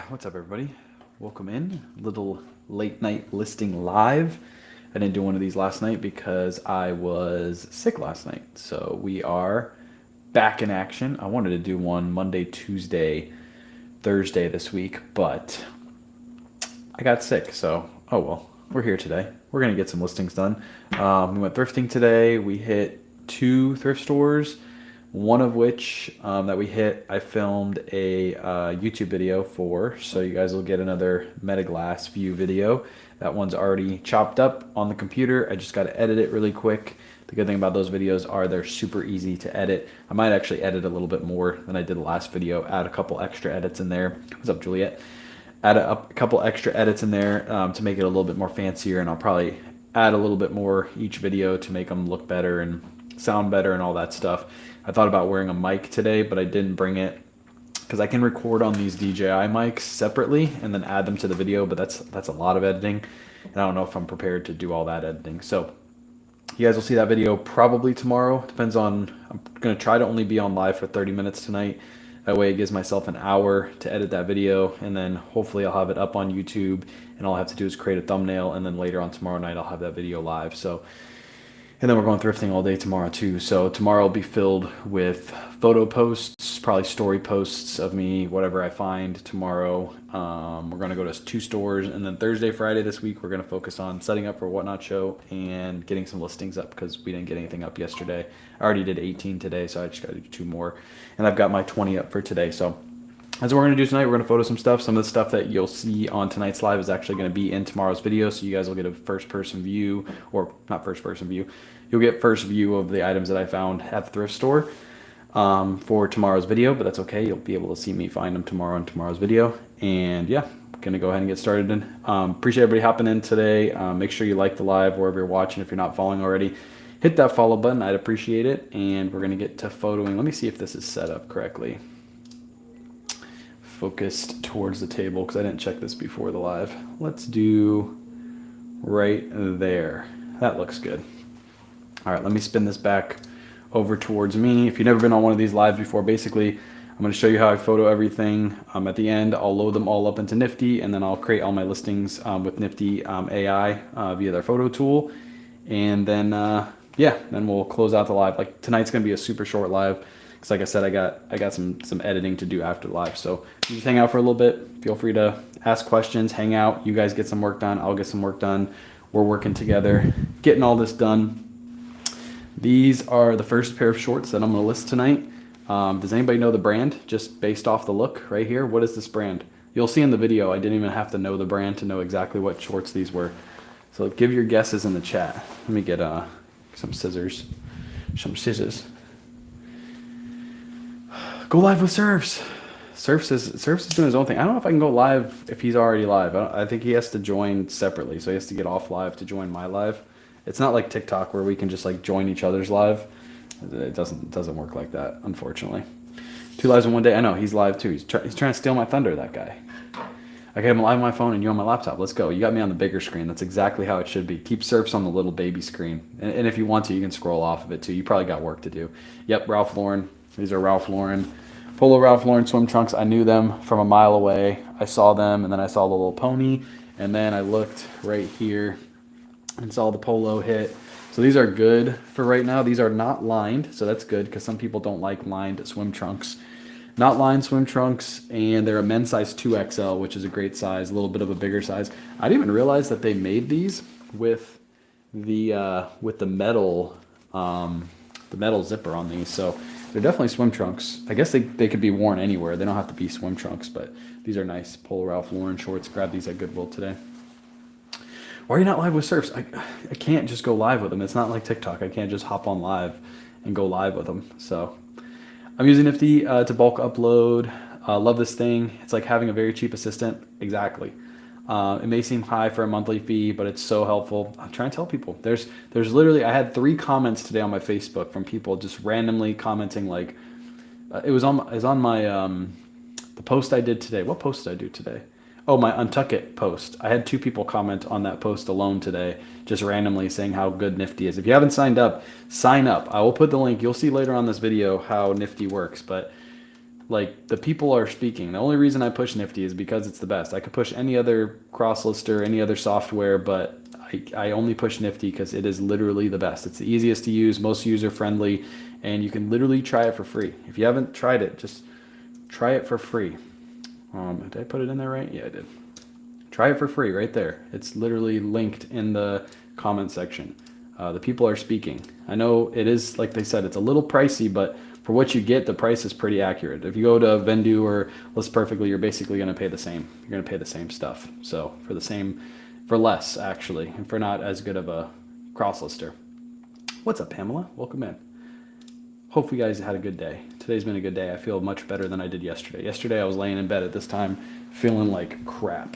What's up, everybody? Welcome in. Little late night listing live. I didn't do one of these last night because I was sick last night. So we are back in action. I wanted to do one Monday, Tuesday, Thursday this week, but I got sick. So, oh well, we're here today. We're going to get some listings done. We went thrifting today. We hit 2 thrift stores. One of which that we hit, I filmed a YouTube video for, so you guys will get another Metaglass view video. That one's already chopped up on the computer. I just got to edit it really quick. The good thing about those videos are they're super easy to edit. I might actually edit a little bit more than I did the last video, add a couple extra edits in there. What's up, Juliet? Add a couple extra edits in there to make it a little bit more fancier, and I'll probably add a little bit more each video to make them look better and sound better and all that stuff. I thought about wearing a mic today, but I didn't bring it because I can record on these DJI mics separately and then add them to the video, but that's a lot of editing, and I don't know if I'm prepared to do all that editing. So you guys will see that video probably tomorrow. Depends on, I'm going to try to only be on live for 30 minutes tonight. That way it gives myself an hour to edit that video, and then hopefully I'll have it up on YouTube, and all I have to do is create a thumbnail, and then later on tomorrow night I'll have that video live. So, and then we're going thrifting all day tomorrow too. So tomorrow will be filled with photo posts, probably story posts of me, whatever I find tomorrow. We're going to go to 2 stores, and then Thursday, Friday this week, we're going to focus on setting up for Whatnot Show and getting some listings up because we didn't get anything up yesterday. I already did 18 today, so I just got to do 2 more. And I've got my 20 up for today. So that's what we're going to do tonight. We're going to photo some stuff. Some of the stuff that you'll see on tonight's live is actually going to be in tomorrow's video, so you guys will get a first-person view, or not first-person view. You'll get first view of the items that I found at the thrift store for tomorrow's video, but that's okay. You'll be able to see me find them tomorrow in tomorrow's video. And yeah, going to go ahead and get started. Appreciate everybody hopping in today. Make sure you like the live wherever you're watching. If you're not following already, hit that follow button. I'd appreciate it. And we're going to get to photoing. Let me see if this is set up correctly. Focused towards the table because I didn't check this before the live. Let's do right there. That looks good. All right, let me spin this back over towards me. If you've never been on one of these lives before, basically I'm going to show you how I photo everything. At the end, I'll load them all up into Nifty, and then I'll create all my listings with Nifty AI via their photo tool. And then yeah, then we'll close out the live. Like tonight's going to be a super short live. Because like I said, I got some editing to do after the live. So you just hang out for a little bit. Feel free to ask questions, hang out. You guys get some work done. I'll get some work done. We're working together, getting all this done. These are the first pair of shorts that I'm going to list tonight. Does anybody know the brand? Just based off the look right here. What is this brand? You'll see in the video, I didn't even have to know the brand to know exactly what shorts these were. So give your guesses in the chat. Let me get some scissors. Some scissors. Go live with Surfs. Surfs is doing his own thing. I don't know if I can go live if he's already live. I think he has to join separately, so he has to get off live to join my live. It's not like TikTok where we can just like join each other's live. It doesn't work like that, unfortunately. 2 lives in one day. I know he's live too. He's trying to steal my thunder. That guy. Okay, I'm live on my phone and you on my laptop. Let's go. You got me on the bigger screen. That's exactly how it should be. Keep Surfs on the little baby screen, and if you want to, you can scroll off of it too. You probably got work to do. Yep, Ralph Lauren. These are Ralph Lauren, Polo Ralph Lauren swim trunks. I knew them from a mile away. I saw them, and then I saw the little pony, and then I looked right here and saw the polo hit. So these are good for right now. These are not lined, so that's good because some people don't like lined swim trunks. Not lined swim trunks, and they're a men's size 2XL, which is a great size, a little bit of a bigger size. I didn't even realize that they made these with the metal zipper on these. So they're definitely swim trunks. I guess they could be worn anywhere. They don't have to be swim trunks, but these are nice Polo Ralph Lauren shorts. Grabbed these at Goodwill today. Why are you not live with Surfs? I can't just go live with them. It's not like TikTok. I can't just hop on live and go live with them. So I'm using Nifty to bulk upload. Love this thing. It's like having a very cheap assistant. Exactly. It may seem high for a monthly fee, but it's so helpful. I'm trying to tell people. There's literally, I had 3 comments today on my Facebook from people just randomly commenting like, it was on my, the post I did today. What post did I do today? Oh, my Untuck It post. I had 2 people comment on that post alone today, just randomly saying how good Nifty is. If you haven't signed up, sign up. I will put the link. You'll see later on this video how Nifty works, but Like, the people are speaking. The only reason I push Nifty is because it's the best. I could push any other cross lister, any other software, but I only push Nifty because it is literally the best. It's the easiest to use, most user friendly, and you can literally try it for free. If you haven't tried it, just try it for free. Did I put it in there right? Yeah, I did. Try it for free right there. It's literally linked in the comment section. The people are speaking. I know it is, like they said, it's a little pricey, but for what you get, the price is pretty accurate. If you go to Vendu or List Perfectly, you're basically going to pay the same. You're going to pay the same stuff. So for less actually, and for not as good of a cross lister. What's up, Pamela? Welcome in. Hope you guys had a good day. Today's been a good day. I feel much better than I did yesterday. Yesterday I was laying in bed at this time feeling like crap.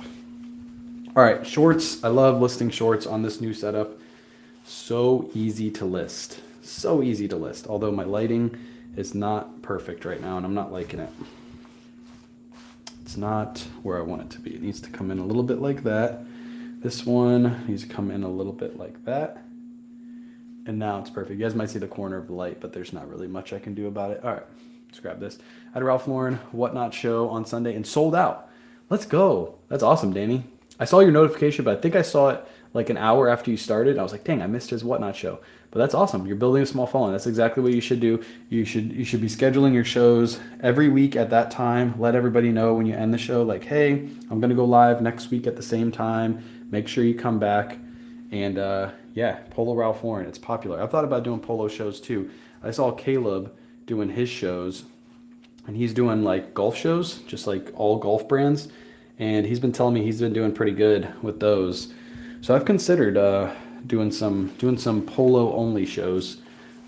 All right, shorts. I love listing shorts on this new setup. So easy to list. So easy to list. Although my lighting is not perfect right now and I'm not liking it. It's not where I want it to be. It needs to come in a little bit like that. This one needs to come in a little bit like that. And now it's perfect. You guys might see the corner of the light, but there's not really much I can do about it. All right, let's grab this. I had a Ralph Lauren Whatnot show on Sunday and sold out. Let's go. That's awesome, Danny. I saw your notification, but I think I saw it like an hour after you started. I was like, dang, I missed his Whatnot show. But that's awesome. You're building a small following. That's exactly what you should do. You should be scheduling your shows every week at that time. Let everybody know when you end the show, like, hey, I'm going to go live next week at the same time. Make sure you come back. And yeah, Polo Ralph Lauren, it's popular. I've thought about doing polo shows too. I saw Caleb doing his shows, and he's doing like golf shows, just like all golf brands. And he's been telling me he's been doing pretty good with those. So I've considered doing some polo only shows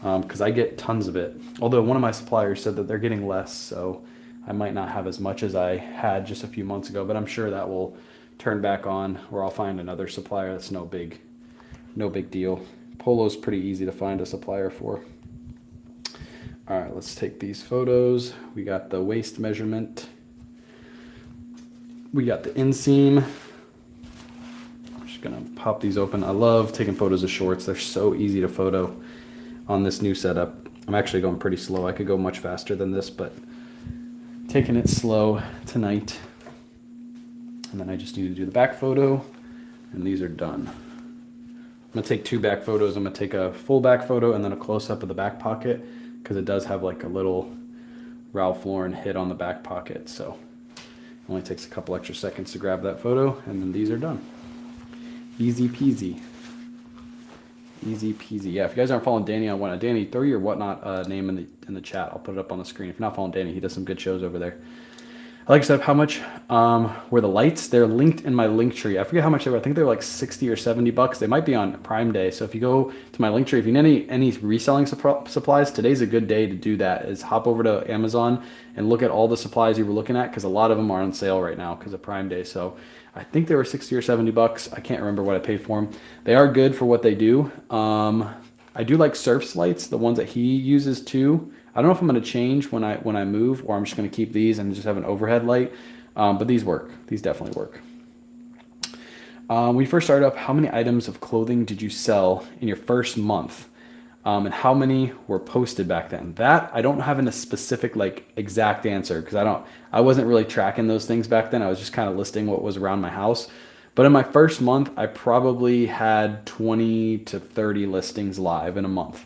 because I get tons of it. Although one of my suppliers said that they're getting less, so I might not have as much as I had just a few months ago. But I'm sure that will turn back on, or I'll find another supplier. That's no big deal. Polo's pretty easy to find a supplier for. All right, let's take these photos. We got the waist measurement. We got the inseam. I'm just gonna pop these open. I love taking photos of shorts. They're so easy to photo on this new setup. I'm actually going pretty slow. I could go much faster than this, but taking it slow tonight. And then I just need to do the back photo, and these are done. I'm gonna take two back photos. I'm gonna take a full back photo and then a close up of the back pocket, because it does have like a little Ralph Lauren hit on the back pocket. So it only takes a couple extra seconds to grab that photo, and then these are done. Easy peasy. Easy peasy. Yeah, if you guys aren't following Danny on Whatnot, Danny, throw your Whatnot name in the chat. I'll put it up on the screen. If you're not following Danny, he does some good shows over there. I like to how much were the lights. They're linked in my link tree. I forget how much they were. I think they're like 60 or 70 bucks. They might be on Prime Day. So if you go to my link tree, if you need any reselling supplies, today's a good day to do that. Is hop over to Amazon and look at all the supplies you were looking at, because a lot of them are on sale right now because of Prime Day. So I think they were 60 or 70 bucks. I can't remember what I paid for them. They are good for what they do. I do like Surf's lights, the ones that he uses too. I don't know if I'm going to change when I move, or I'm just going to keep these and just have an overhead light. But these work. These definitely work. When you first started up, how many items of clothing did you sell in your first month? And how many were posted back then? That I don't have a specific like exact answer, because I wasn't really tracking those things back then. I was just kind of listing what was around my house. But in my first month, I probably had 20 to 30 listings live in a month.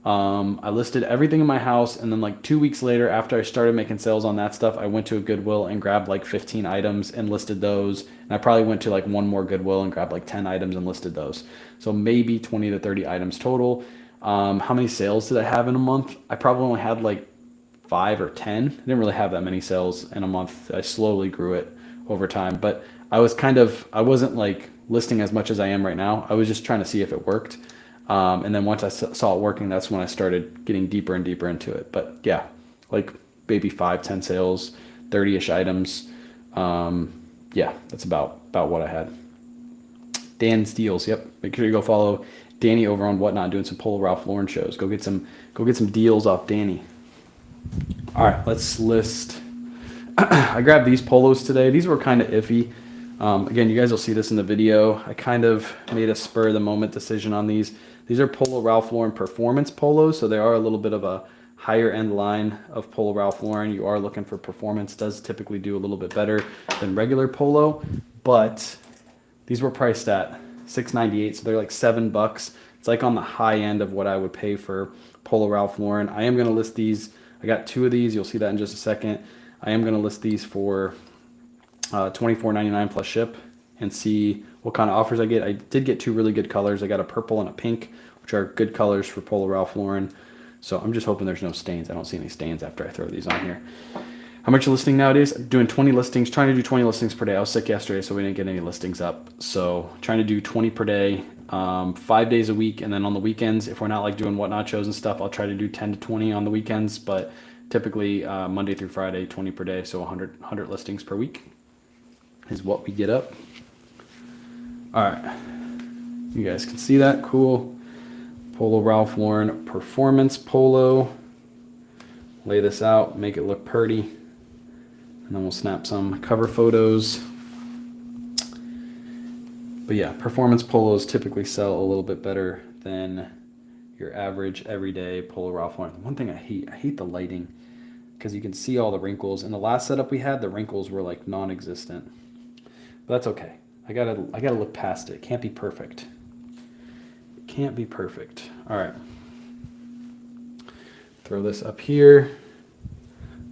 I listed everything in my house, and then like 2 weeks later, after I started making sales on that stuff, I went to a Goodwill and grabbed like 15 items and listed those. And I probably went to like one more Goodwill and grabbed like 10 items and listed those. So maybe 20 to 30 items total. How many sales did I have in a month? I probably only had like 5 or 10. I didn't really have that many sales in a month. I slowly grew it over time, but I wasn't like listing as much as I am right now. I was just trying to see if it worked. And then once I saw it working, that's when I started getting deeper and deeper into it. But yeah, like maybe 5, 10 sales, 30-ish items. Yeah, that's about what I had. Dan's Deals. Yep. Make sure you go follow Danny over on Whatnot, doing some Polo Ralph Lauren shows. Go get some deals off Danny. All right, let's list. I grabbed these polos today. These were kind of iffy. Again, you guys will see this in the video. I kind of made a spur of the moment decision on these. These are Polo Ralph Lauren performance polos, so they are a little bit of a higher end line of Polo Ralph Lauren, you are looking for performance, does typically do a little bit better than regular Polo, but these were priced at $6.98, so they're like $7. It's like on the high end of what I would pay for Polo Ralph Lauren. I am going to list these. I got 2 of these. You'll see that in just a second. I am going to list these for $24.99 plus ship and see what kind of offers I get. I did get 2 really good colors. I got a purple and a pink, which are good colors for Polo Ralph Lauren. So I'm just hoping there's no stains. I don't see any stains after I throw these on here. How much are listing nowadays? Doing 20 listings, trying to do 20 listings per day. I was sick yesterday, so we didn't get any listings up. So trying to do 20 per day, 5 days a week. And then on the weekends, if we're not like doing whatnot shows and stuff, I'll try to do 10 to 20 on the weekends. But typically Monday through Friday, 20 per day. So 100 listings per week is what we get up. All right. You guys can see that. Cool. Polo Ralph Lauren Performance Polo. Lay this out, make it look pretty. And then we'll snap some cover photos. But yeah, performance polos typically sell a little bit better than your average everyday Polo Ralph Lauren. One thing I hate the lighting, because you can see all the wrinkles. In the last setup we had, the wrinkles were like non-existent. But that's okay. I gotta look past it. It can't be perfect. It can't be perfect. All right. Throw this up here.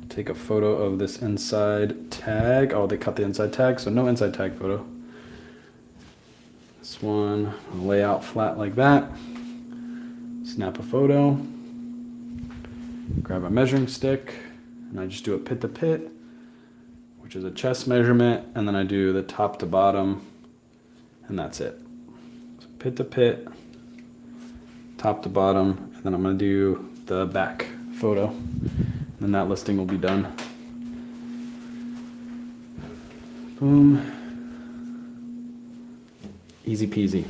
Take a photo of this inside tag. Oh, they cut the inside tag, so no inside tag photo. This one, I'll lay out flat like that. Snap a photo. Grab a measuring stick, and I just do a pit to pit, which is a chest measurement, and then I do the top to bottom, and that's it. So pit to pit, top to bottom, and then I'm going to do the back photo. And that listing will be done. Boom. Easy peasy.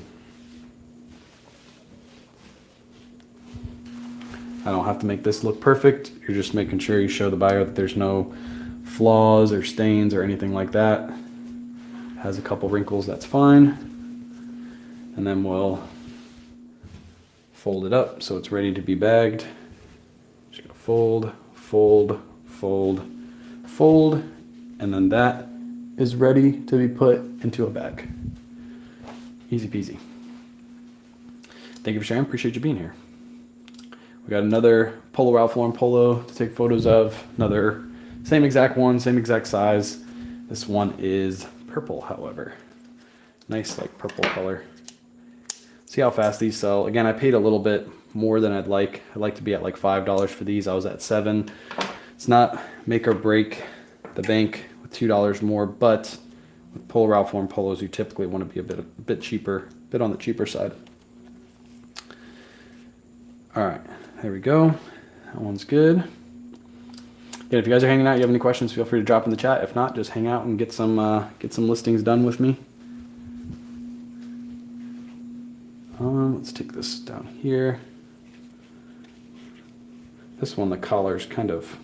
I don't have to make this look perfect. You're just making sure you show the buyer that there's no flaws or stains or anything like that. It has a couple wrinkles, that's fine. And then we'll fold it up so it's ready to be bagged. Just gonna fold, fold, fold, fold, and then that is ready to be put into a bag. Easy peasy. Thank you for sharing. Appreciate you being here. We got another Polo Ralph Lauren polo to take photos of. Another same exact one, same exact size. This one is purple, however. Nice like purple color. See how fast these sell. Again, I paid a little bit more than I'd like. I'd like to be at like $5 for these. I was at $7. It's not make or break the bank with $2 more, but with Polo Ralph Lauren polos, you typically want to be a bit cheaper, a bit on the cheaper side. All right, there we go. That one's good. Again, if you guys are hanging out, you have any questions, feel free to drop in the chat. If not, just hang out and get some listings done with me. Let's take this down here. This one, the collar's kind of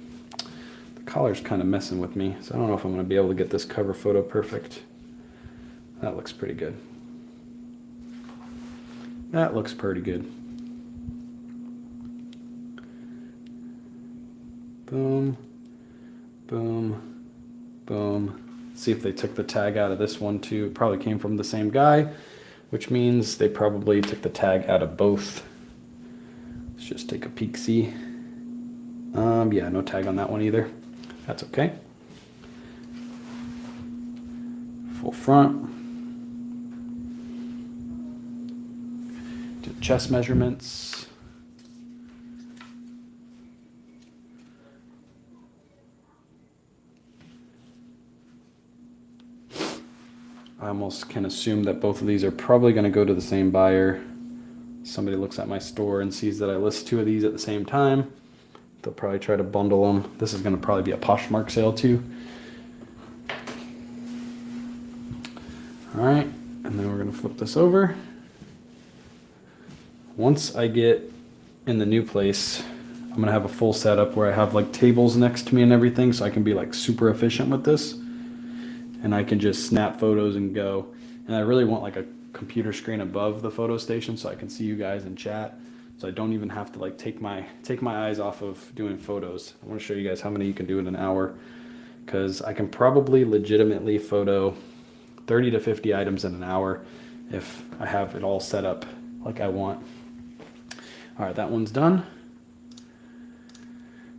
messing with me, so I don't know if I'm going to be able to get this cover photo perfect. That looks pretty good. That looks pretty good. Boom, boom, boom. See if they took the tag out of this one too. It probably came from the same guy, which means they probably took the tag out of both. Let's just take a peek, see. Yeah, no tag on that one either. That's okay. Full front. Do chest measurements. I almost can assume that both of these are probably going to go to the same buyer. Somebody looks at my store and sees that I list 2 of these at the same time. They'll probably try to bundle them. This is going to probably be a Poshmark sale too. All right, and then we're going to flip this over. Once I get in the new place, I'm going to have a full setup where I have like tables next to me and everything, so I can be like super efficient with this. And I can just snap photos and go. And I really want like a computer screen above the photo station so I can see you guys in chat. so I don't even have to like take my eyes off of doing photos. I want to show you guys how many you can do in an hour, because I can probably legitimately photo 30 to 50 items in an hour if I have it all set up like I want. All right, that one's done.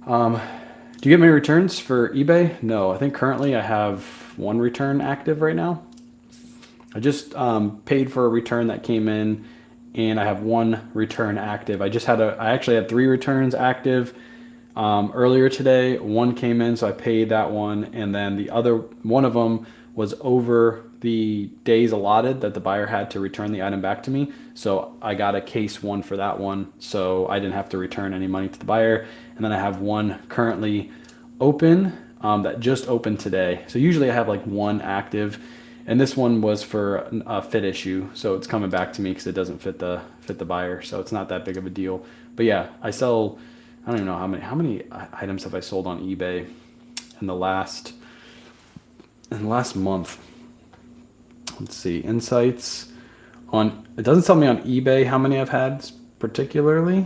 Do you get many returns for eBay? No, I think currently I have one return active right now. I just paid for a return that came in, and I have one return active. I actually had 3 returns active earlier today. One came in, so I paid that one, and then the other one of them was over the days allotted that the buyer had to return the item back to me. So I got a case 1 for that one, so I didn't have to return any money to the buyer. And then I have one currently open that just opened today. So usually I have like one active, and this one was for a fit issue, so it's coming back to me because it doesn't fit the buyer. So it's not that big of a deal. But yeah, I don't even know how many items have I sold on eBay in the last month. Let's see, insights on, it doesn't tell me on eBay how many I've had particularly.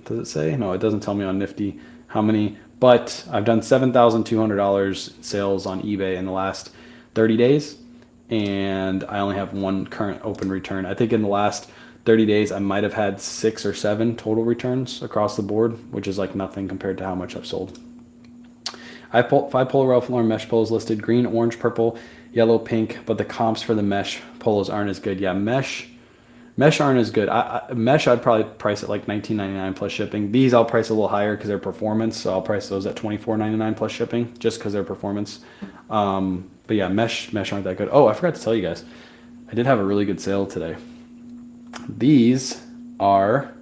Does it say? No, it doesn't tell me on Nifty how many, but I've done $7,200 sales on eBay in the last 30 days, and I only have one current open return. I think in the last 30 days, I might have had 6 or 7 total returns across the board, which is like nothing compared to how much I've sold. I have 5 Polo Ralph Lauren mesh polos listed: green, orange, purple, yellow, pink, but the comps for the mesh polos aren't as good. Yeah, mesh aren't as good. Mesh I'd probably price at like $19.99 plus shipping. These I'll price a little higher because they're performance, so I'll price those at $24.99 plus shipping just because they're performance. But yeah, mesh aren't that good. Oh, I forgot to tell you guys, I did have a really good sale today. These are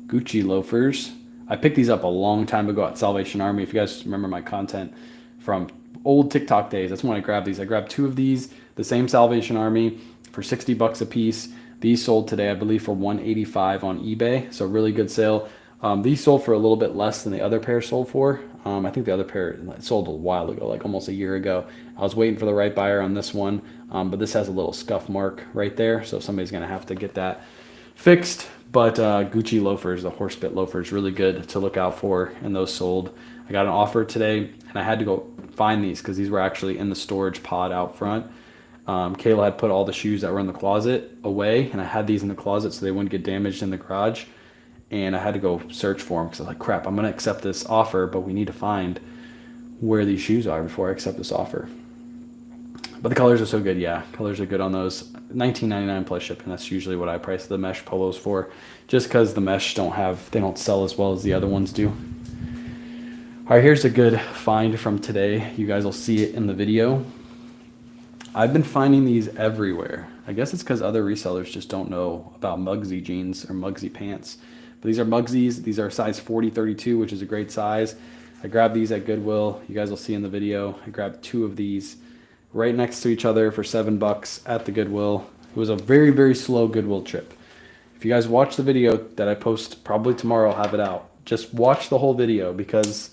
Gucci loafers. I picked these up a long time ago at Salvation Army. If you guys remember my content from old TikTok days, that's when I grabbed these. I grabbed 2 of these, the same Salvation Army, for $60 a piece. These sold today, I believe, for $185 on eBay. So really good sale. These sold for a little bit less than the other pair sold for. I think the other pair sold a while ago, like almost a year ago. I was waiting for the right buyer on this one, but this has a little scuff mark right there, so somebody's gonna have to get that fixed. But Gucci loafers, the horse bit loafers, really good to look out for, and those sold. I got an offer today, and I had to go find these because these were actually in the storage pod out front. Kayla had put all the shoes that were in the closet away, and I had these in the closet so they wouldn't get damaged in the garage. And I had to go search for them because I was like, crap, I'm going to accept this offer, but we need to find where these shoes are before I accept this offer. But the colors are so good. Yeah, colors are good on those. $19.99 plus shipping. That's usually what I price the mesh polos for, just because the mesh they don't sell as well as the other ones do. All right, here's a good find from today. You guys will see it in the video. I've been finding these everywhere. I guess it's because other resellers just don't know about Mugsy jeans or Mugsy pants. But these are Mugsies. These are size 40-32, which is a great size. I grabbed these at Goodwill. You guys will see in the video. I grabbed 2 of these right next to each other for $7 at the Goodwill. It was a very, very slow Goodwill trip. If you guys watch the video that I post probably tomorrow, I'll have it out. Just watch the whole video, because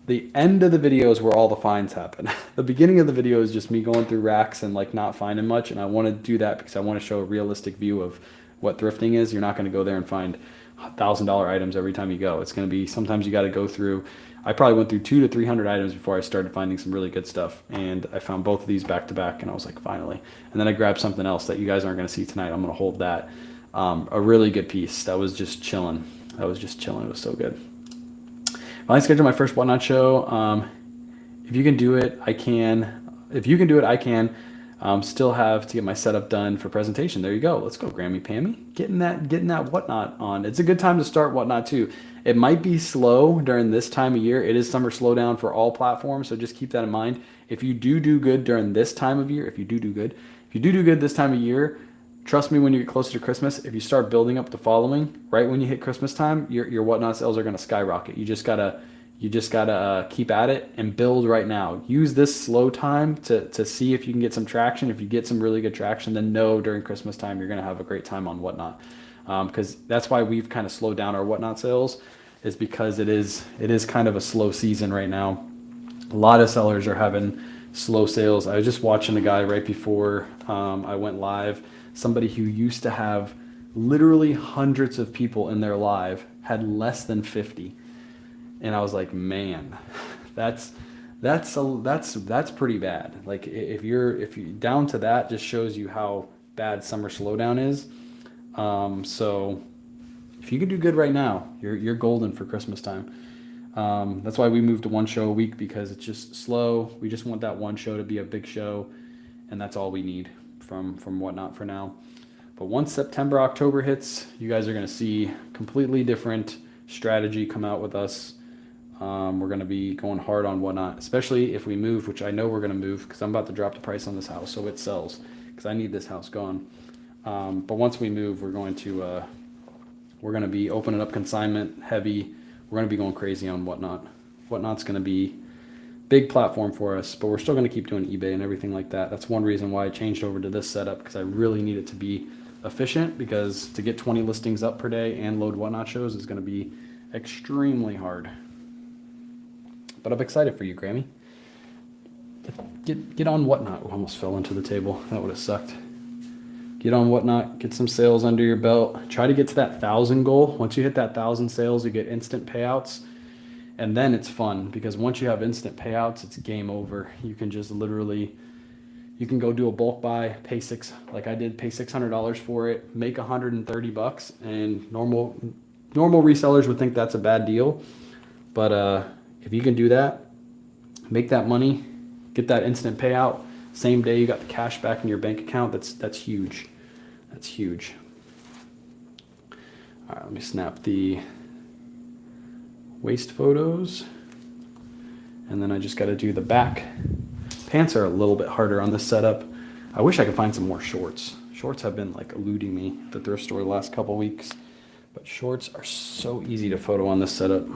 the end of the video is where all the finds happen. The beginning of the video is just me going through racks and like not finding much, and I want to do that because I want to show a realistic view of what thrifting is. You're not going to go there and find $1,000 items every time you go. It's going to be, sometimes you got to go through. I probably went through 200 to 300 items before I started finding some really good stuff, and I found both of these back to back, and I was like, finally. And then I grabbed something else that you guys aren't going to see tonight. I'm going to hold that. A really good piece that was just chilling. It was so good. I scheduled my first Whatnot show. If you can do it, I can. If you can do it, I can. Still have to get my setup done for presentation. There you go. Let's go, Grammy Pammy. Getting that Whatnot on. It's a good time to start Whatnot too. It might be slow during this time of year. It is summer slowdown for all platforms, so just keep that in mind. If you do good during this time of year, if you do good this time of year, trust me, when you get closer to Christmas, if you start building up the following, right when you hit Christmas time, your Whatnot sales are going to skyrocket. You just gotta keep at it and build right now. Use this slow time to see if you can get some traction. If you get some really good traction, then know during Christmas time you're going to have a great time on Whatnot. Because that's why we've kind of slowed down our Whatnot sales, is because it is kind of a slow season right now. A lot of sellers are having slow sales. I was just watching a guy right before I went live, somebody who used to have literally hundreds of people in their live had less than 50. And I was like, man, that's pretty bad. Like if you down to that, just shows you how bad summer slowdown is. So if you can do good right now, you're golden for Christmas time. That's why we moved to one show a week, because it's just slow. We just want that one show to be a big show, and that's all we need from Whatnot for now. But once September, October hits, you guys are going to see completely different strategy come out with us. We're going to be going hard on Whatnot, especially if we move, which I know we're going to move, because I'm about to drop the price on this house so it sells, because I need this house gone. But once we move, we're going to be opening up consignment heavy. We're going to be going crazy on Whatnot. Whatnot's going to be big platform for us, but we're still going to keep doing eBay and everything like that. That's one reason why I changed over to this setup, because I really need it to be efficient, because to get 20 listings up per day and load Whatnot shows is going to be extremely hard. But I'm excited for you, Grammy. Get on Whatnot. Oh, almost fell into the table. That would have sucked. Get on Whatnot. Get some sales under your belt. Try to get to that 1,000 goal. Once you hit that 1,000 sales, you get instant payouts. And then it's fun, because once you have instant payouts, it's game over. You can just literally, you can go do a bulk buy, pay $600 for it, make $130, and normal resellers would think that's a bad deal. But if you can do that, make that money, get that instant payout, same day you got the cash back in your bank account, that's huge. That's huge. All right, let me snap the waist photos, and then I just got to do the back. Pants are a little bit harder on this setup. I wish I could find some more shorts. Shorts have been like eluding me at the thrift store the last couple weeks, but shorts are so easy to photo on this setup.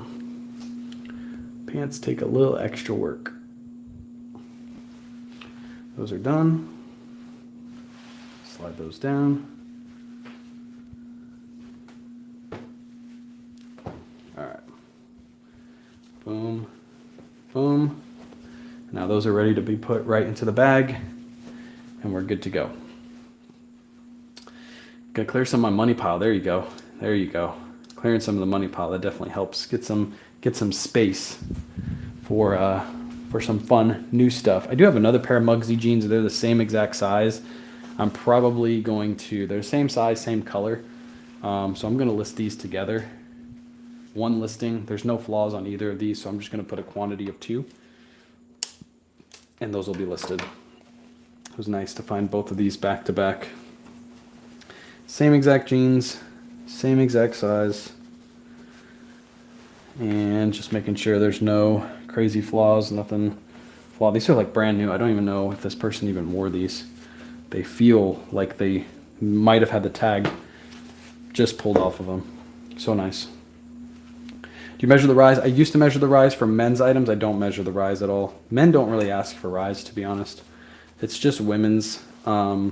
Pants take a little extra work. Those are done. Slide those down. All right. Boom, boom. Now those are ready to be put right into the bag, and we're good to go. Gotta clear some of my money pile. There you go. There you go. Clearing some of the money pile, that definitely helps get some space for some fun new stuff. I do have another pair of Mugsy jeans. They're the same exact size. I'm probably going to, they're the same size, same color. So I'm going to list these together. One listing. There's no flaws on either of these, so I'm just going to put a quantity of 2. And those will be listed. It was nice to find both of these back to back. Same exact jeans, same exact size. And just making sure there's no crazy flaws, nothing flawed. These are like brand new. I don't even know if this person even wore these. They feel like they might have had the tag just pulled off of them. So nice. Do you measure the rise? I used to measure the rise for men's items. I don't measure the rise at all. Men don't really ask for rise, to be honest. It's just women's. And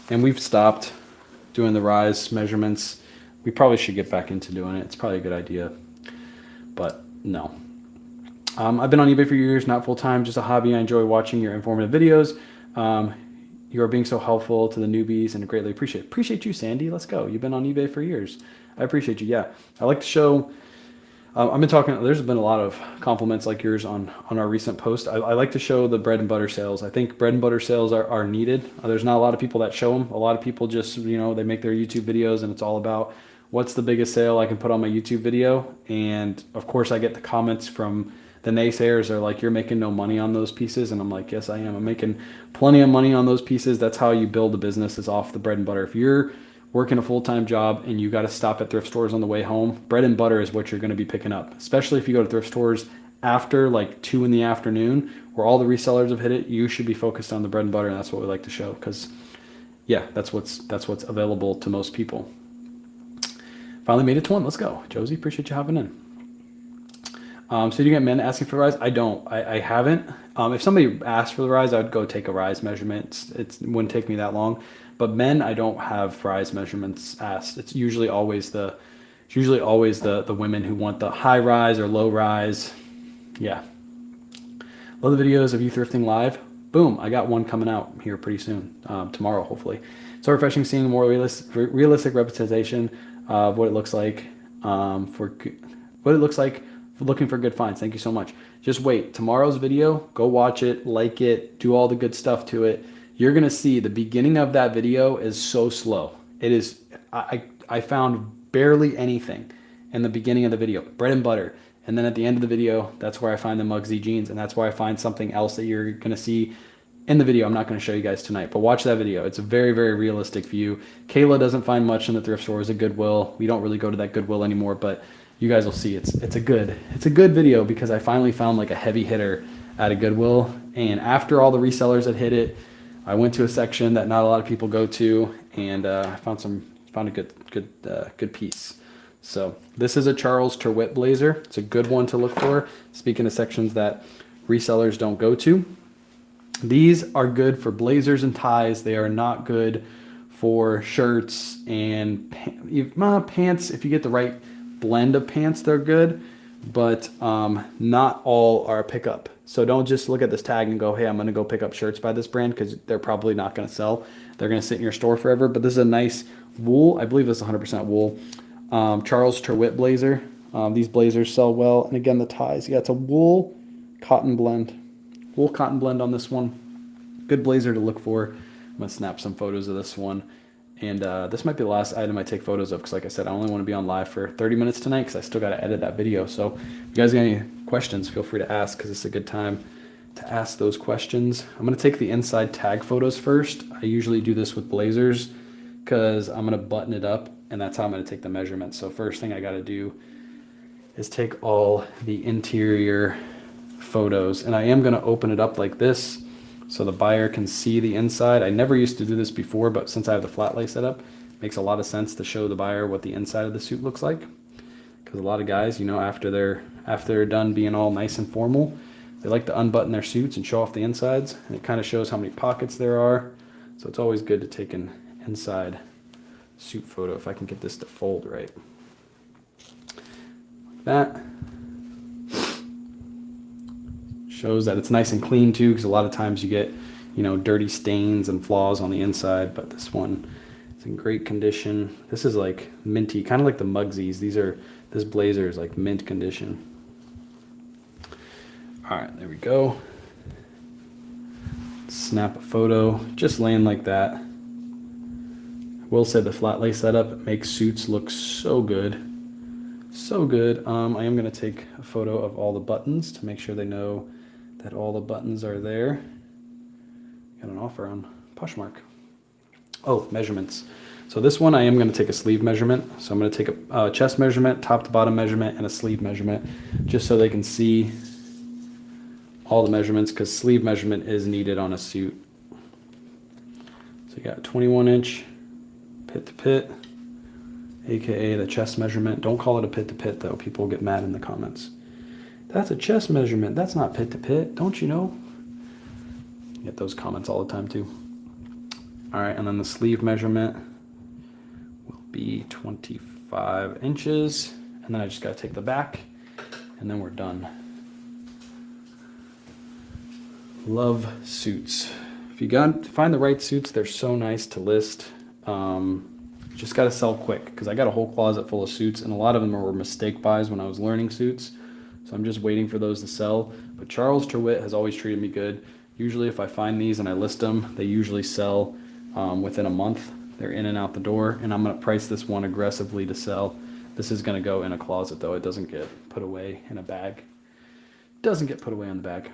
we've stopped doing the rise measurements. We probably should get back into doing it. It's probably a good idea. But no. I've been on eBay for years, not full time, just a hobby. I enjoy watching your informative videos. You are being so helpful to the newbies and greatly appreciate you, Sandy. Let's go. You've been on eBay for years. I appreciate you. Yeah, I like to show. I've been talking. There's been a lot of compliments like yours on our recent post. I like to show the bread and butter sales. I think bread and butter sales are needed. There's not a lot of people that show them. A lot of people just they make their YouTube videos and it's all about what's the biggest sale I can put on my YouTube video. And of course, I get the comments from the naysayers are like, you're making no money on those pieces. And I'm like, yes, I am. I'm making plenty of money on those pieces. That's how you build a business, is off the bread and butter. If you're working a full-time job and you got to stop at thrift stores on the way home, bread and butter is what you're going to be picking up, especially if you go to thrift stores after like 2 in the afternoon where all the resellers have hit it. You should be focused on the bread and butter. And that's what we like to show, because yeah, that's what's available to most people. Finally made it to 1. Let's go. Josie, appreciate you hopping in. So do you get men asking for the rise? I don't. I haven't. If somebody asked for the rise, I would go take a rise measurement. It wouldn't take me that long. But men, I don't have rise measurements asked. It's usually always the women who want the high rise or low rise. Yeah. Love the videos of you thrifting live. boom, I got one coming out here pretty soon, tomorrow, hopefully. So refreshing seeing more realistic representation of what it looks like what it looks like for looking for good finds. Thank you so much. Just wait. Tomorrow's video, go watch it, like it, do all the good stuff to it. You're going to see the beginning of that video is so slow. It is, I found barely anything in the beginning of the video, bread and butter. And then at the end of the video, that's where I find the Mugsy jeans. And that's where I find something else that you're going to see in the video. I'm not going to show you guys tonight, but watch that video. It's a very, very realistic view. Kayla doesn't find much in the thrift stores at Goodwill. We don't really go to that Goodwill anymore, but you guys will see it's a good video because I finally found like a heavy hitter at a Goodwill. And after all the resellers had hit it, I went to a section that not a lot of people go to, and I found a good piece. So this is a Charles Terwitt blazer. It's a good one to look for. Speaking of sections that resellers don't go to, these are good for blazers and ties. They are not good for shirts and pants. If you get the right blend of pants, they're good, but not all are a pickup. So don't just look at this tag and go, hey, I'm going to go pick up shirts by this brand, because they're probably not going to sell. They're going to sit in your store forever. But this is a nice wool. I believe this is 100% wool. Charles Terwitt blazer. These blazers sell well. And again, the ties. Yeah, it's a wool cotton blend. Wool cotton blend on this one. Good blazer to look for. I'm going to snap some photos of this one. And this might be the last item I take photos of, because like I said, I only want to be on live for 30 minutes tonight because I still got to edit that video. So if you guys got any questions, feel free to ask, because it's a good time to ask those questions. I'm going to take the inside tag photos first. I usually do this with blazers because I'm going to button it up, and that's how I'm going to take the measurements. So first thing I got to do is take all the interior photos, and I am going to open it up like this so the buyer can see the inside. I never used to do this before, but since I have the flat lay set up, it makes a lot of sense to show the buyer what the inside of the suit looks like. Because a lot of guys, you know, after they're done being all nice and formal, they like to unbutton their suits and show off the insides, and it kind of shows how many pockets there are. So it's always good to take an inside suit photo, if I can get this to fold right. Like that. Shows that it's nice and clean too, because a lot of times you get, you know, dirty stains and flaws on the inside, but this one is in great condition. This is like minty, kind of like the Mugsies. This blazer is like mint condition. All right, there we go. Snap a photo, just laying like that. I will say the flat lay setup makes suits look so good. So good. I am going to take a photo of all the buttons to make sure they know that all the buttons are there. Got an offer on Poshmark. Oh, measurements. So this one I am going to take a sleeve measurement. So I'm going to take a chest measurement, top to bottom measurement, and a sleeve measurement, just so they can see all the measurements, because sleeve measurement is needed on a suit. So you got 21 inch pit to pit, aka the chest measurement. Don't call it a pit to pit though. People get mad in the comments. That's a chest measurement. That's not pit to pit. Don't you know? You get those comments all the time too. All right, and then the sleeve measurement will be 25 inches. And then I just gotta take the back, and then we're done. Love suits. If you find the right suits, they're so nice to list. Just gotta sell quick, because I got a whole closet full of suits, and a lot of them were mistake buys when I was learning suits. So I'm just waiting for those to sell. But Charles Terwitt has always treated me good. Usually if I find these and I list them, they usually sell within a month. They're in and out the door, and I'm going to price this one aggressively to sell. This is going to go in a closet though. It doesn't get put away in a bag. Doesn't get put away in the bag.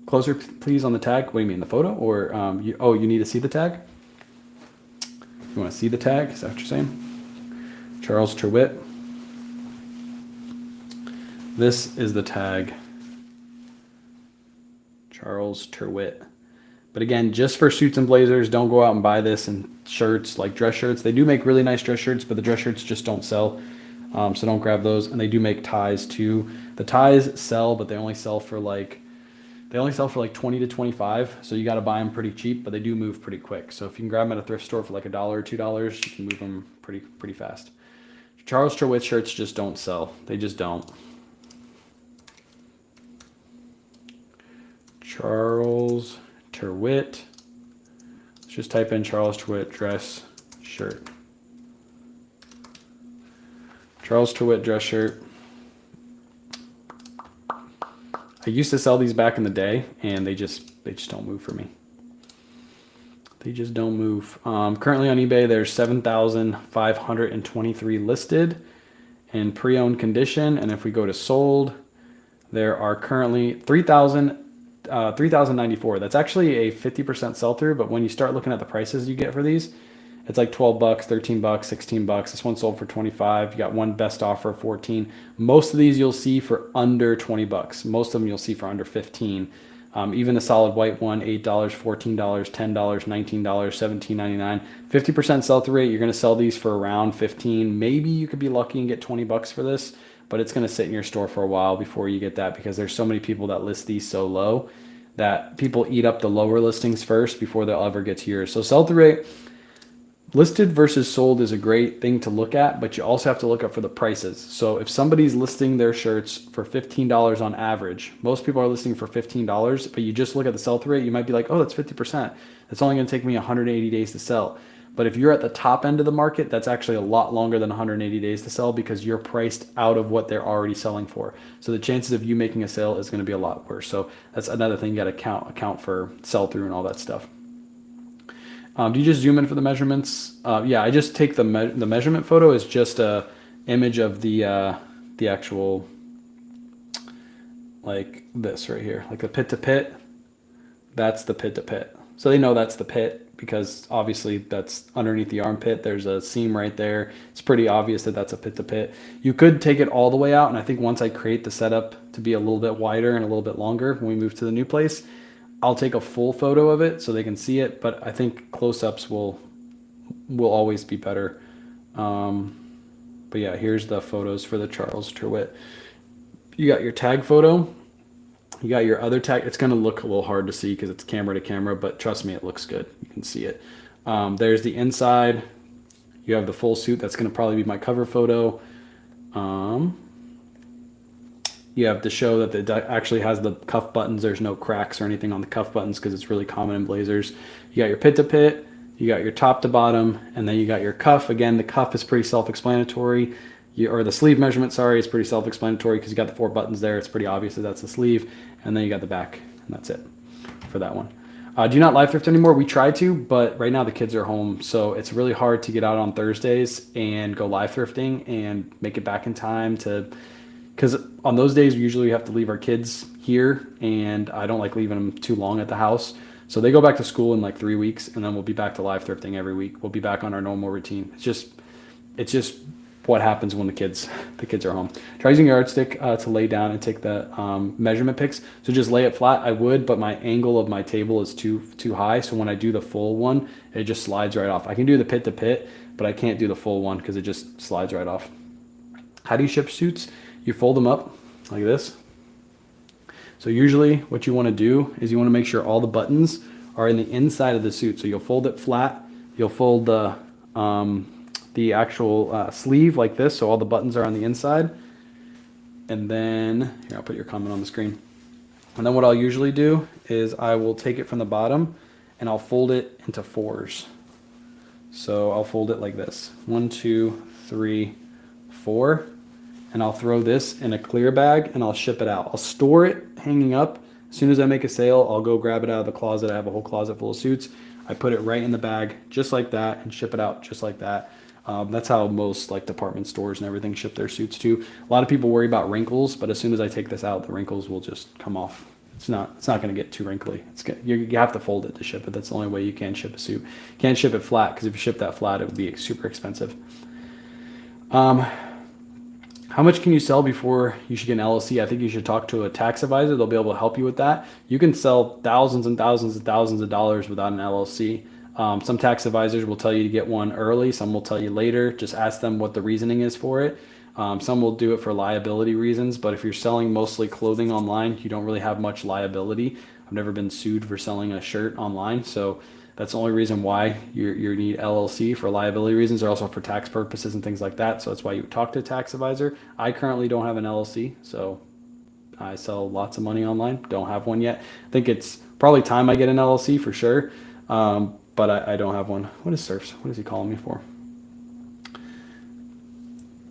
Closer please on the tag. What do you mean, the photo? Or you need to see the tag? You want to see the tag? Is that what you're saying? Charles Terwitt. This is the tag. Charles Terwitt. But again, just for suits and blazers, don't go out and buy this in shirts, like dress shirts. They do make really nice dress shirts, but the dress shirts just don't sell. So don't grab those. And they do make ties too. The ties sell, but they only sell for like 20 to 25. So you got to buy them pretty cheap, but they do move pretty quick. So if you can grab them at a thrift store for like $1 or $2, you can move them pretty fast. Charles Terwitt shirts just don't sell. They just don't. Charles Terwitt. Let's just type in Charles Terwitt dress shirt. Charles Terwitt dress shirt. I used to sell these back in the day, and they just don't move for me. They just don't move. Currently on eBay, there's 7,523 listed in pre-owned condition, and if we go to sold, there are currently 3,094. That's actually a 50% sell-through, but when you start looking at the prices you get for these, it's like 12 bucks, 13 bucks, 16 bucks. This one sold for 25. You got one best offer, 14. Most of these you'll see for under 20 bucks. Most of them you'll see for under 15. Even the solid white one, $8, $14, $10, $19, $17.99. 50% sell-through rate. You're going to sell these for around 15. Maybe you could be lucky and get 20 bucks for this, but it's going to sit in your store for a while before you get that, because there's so many people that list these so low that people eat up the lower listings first before they'll ever get to yours. So sell-through rate, listed versus sold, is a great thing to look at, but you also have to look up for the prices. So if somebody's listing their shirts for $15 on average, most people are listing for $15, but you just look at the sell-through rate, you might be like, oh, that's 50%. That's only going to take me 180 days to sell. But if you're at the top end of the market, that's actually a lot longer than 180 days to sell, because you're priced out of what they're already selling for. So the chances of you making a sale is going to be a lot worse. So that's another thing you got to account for sell-through and all that stuff. Do you just zoom in for the measurements? Yeah, I just take the measurement photo is just a image of the actual, like this right here, like the pit to pit. That's the pit to pit. So they know that's the pit because obviously that's underneath the armpit. There's a seam right there. It's pretty obvious that that's a pit to pit. You could take it all the way out, and I think once I create the setup to be a little bit wider and a little bit longer when we move to the new place, I'll take a full photo of it so they can see it, but I think close-ups will always be better. But yeah, here's the photos for the Charles Terwitt. You got your tag photo. You got your other tag. It's going to look a little hard to see because it's camera to camera, but trust me, it looks good. You can see it. There's the inside. You have the full suit. That's going to probably be my cover photo. You have to show that it actually has the cuff buttons. There's no cracks or anything on the cuff buttons because it's really common in blazers. You got your pit to pit, you got your top to bottom, and then you got your cuff. Again, the cuff is pretty self-explanatory. Or the sleeve measurement, sorry, is pretty self-explanatory because you got the 4 buttons there. It's pretty obvious that that's the sleeve. And then you got the back, and that's it for that one. Do you not live thrift anymore? We try to, but right now the kids are home, so it's really hard to get out on Thursdays and go live thrifting and make it back in time to... Because on those days, usually we have to leave our kids here, and I don't like leaving them too long at the house. So they go back to school in like 3 weeks, and then we'll be back to live thrifting every week. We'll be back on our normal routine. It's just what happens when the kids are home. Try using your yardstick to lay down and take the measurement pics. So just lay it flat. I would, but my angle of my table is too high. So when I do the full one, it just slides right off. I can do the pit to pit, but I can't do the full one because it just slides right off. How do you ship suits? You fold them up like this. So usually what you want to do is you want to make sure all the buttons are in the inside of the suit. So you'll fold it flat. You'll fold the actual sleeve like this, so all the buttons are on the inside. And then, here, I'll put your comment on the screen. And then what I'll usually do is I will take it from the bottom and I'll fold it into 4s. So I'll fold it like this. 1, 2, 3, 4. And I'll throw this in a clear bag and I'll ship it out. I'll store it hanging up. As soon as I make a sale, I'll go grab it out of the closet. I have a whole closet full of suits. I put it right in the bag just like that and ship it out just like that. That's how most like department stores and everything ship their suits too. A lot of people worry about wrinkles, but as soon as I take this out, the wrinkles will just come off. It's not going to get too wrinkly. You have to fold it to ship it. That's the only way you can ship a suit. You can't ship it flat because if you ship that flat, it would be super expensive. How much can you sell before you should get an LLC? I think you should talk to a tax advisor. They'll be able to help you with that. You can sell thousands and thousands and thousands of dollars without an LLC. Some tax advisors will tell you to get one early. Some will tell you later. Just ask them what the reasoning is for it. Some will do it for liability reasons, but if you're selling mostly clothing online, you don't really have much liability. I've never been sued for selling a shirt online, so that's the only reason why you need LLC, for liability reasons, or also for tax purposes and things like that. So that's why you talk to a tax advisor. I currently don't have an LLC, so I sell lots of money online. Don't have one yet. I think it's probably time I get an LLC for sure. But I don't have one. What is Surfs? What is he calling me for?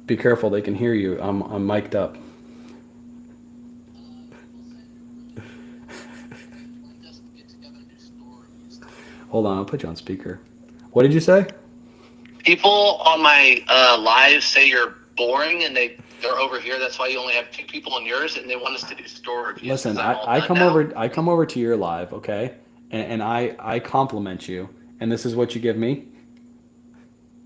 Be careful, they can hear you. I'm mic'd up. Hold on, I'll put you on speaker. What did you say? People on my live say you're boring, and they're over here. That's why you only have 2 people on yours, and they want us to do store reviews. Listen, I come over to your live, okay, and I compliment you, and this is what you give me.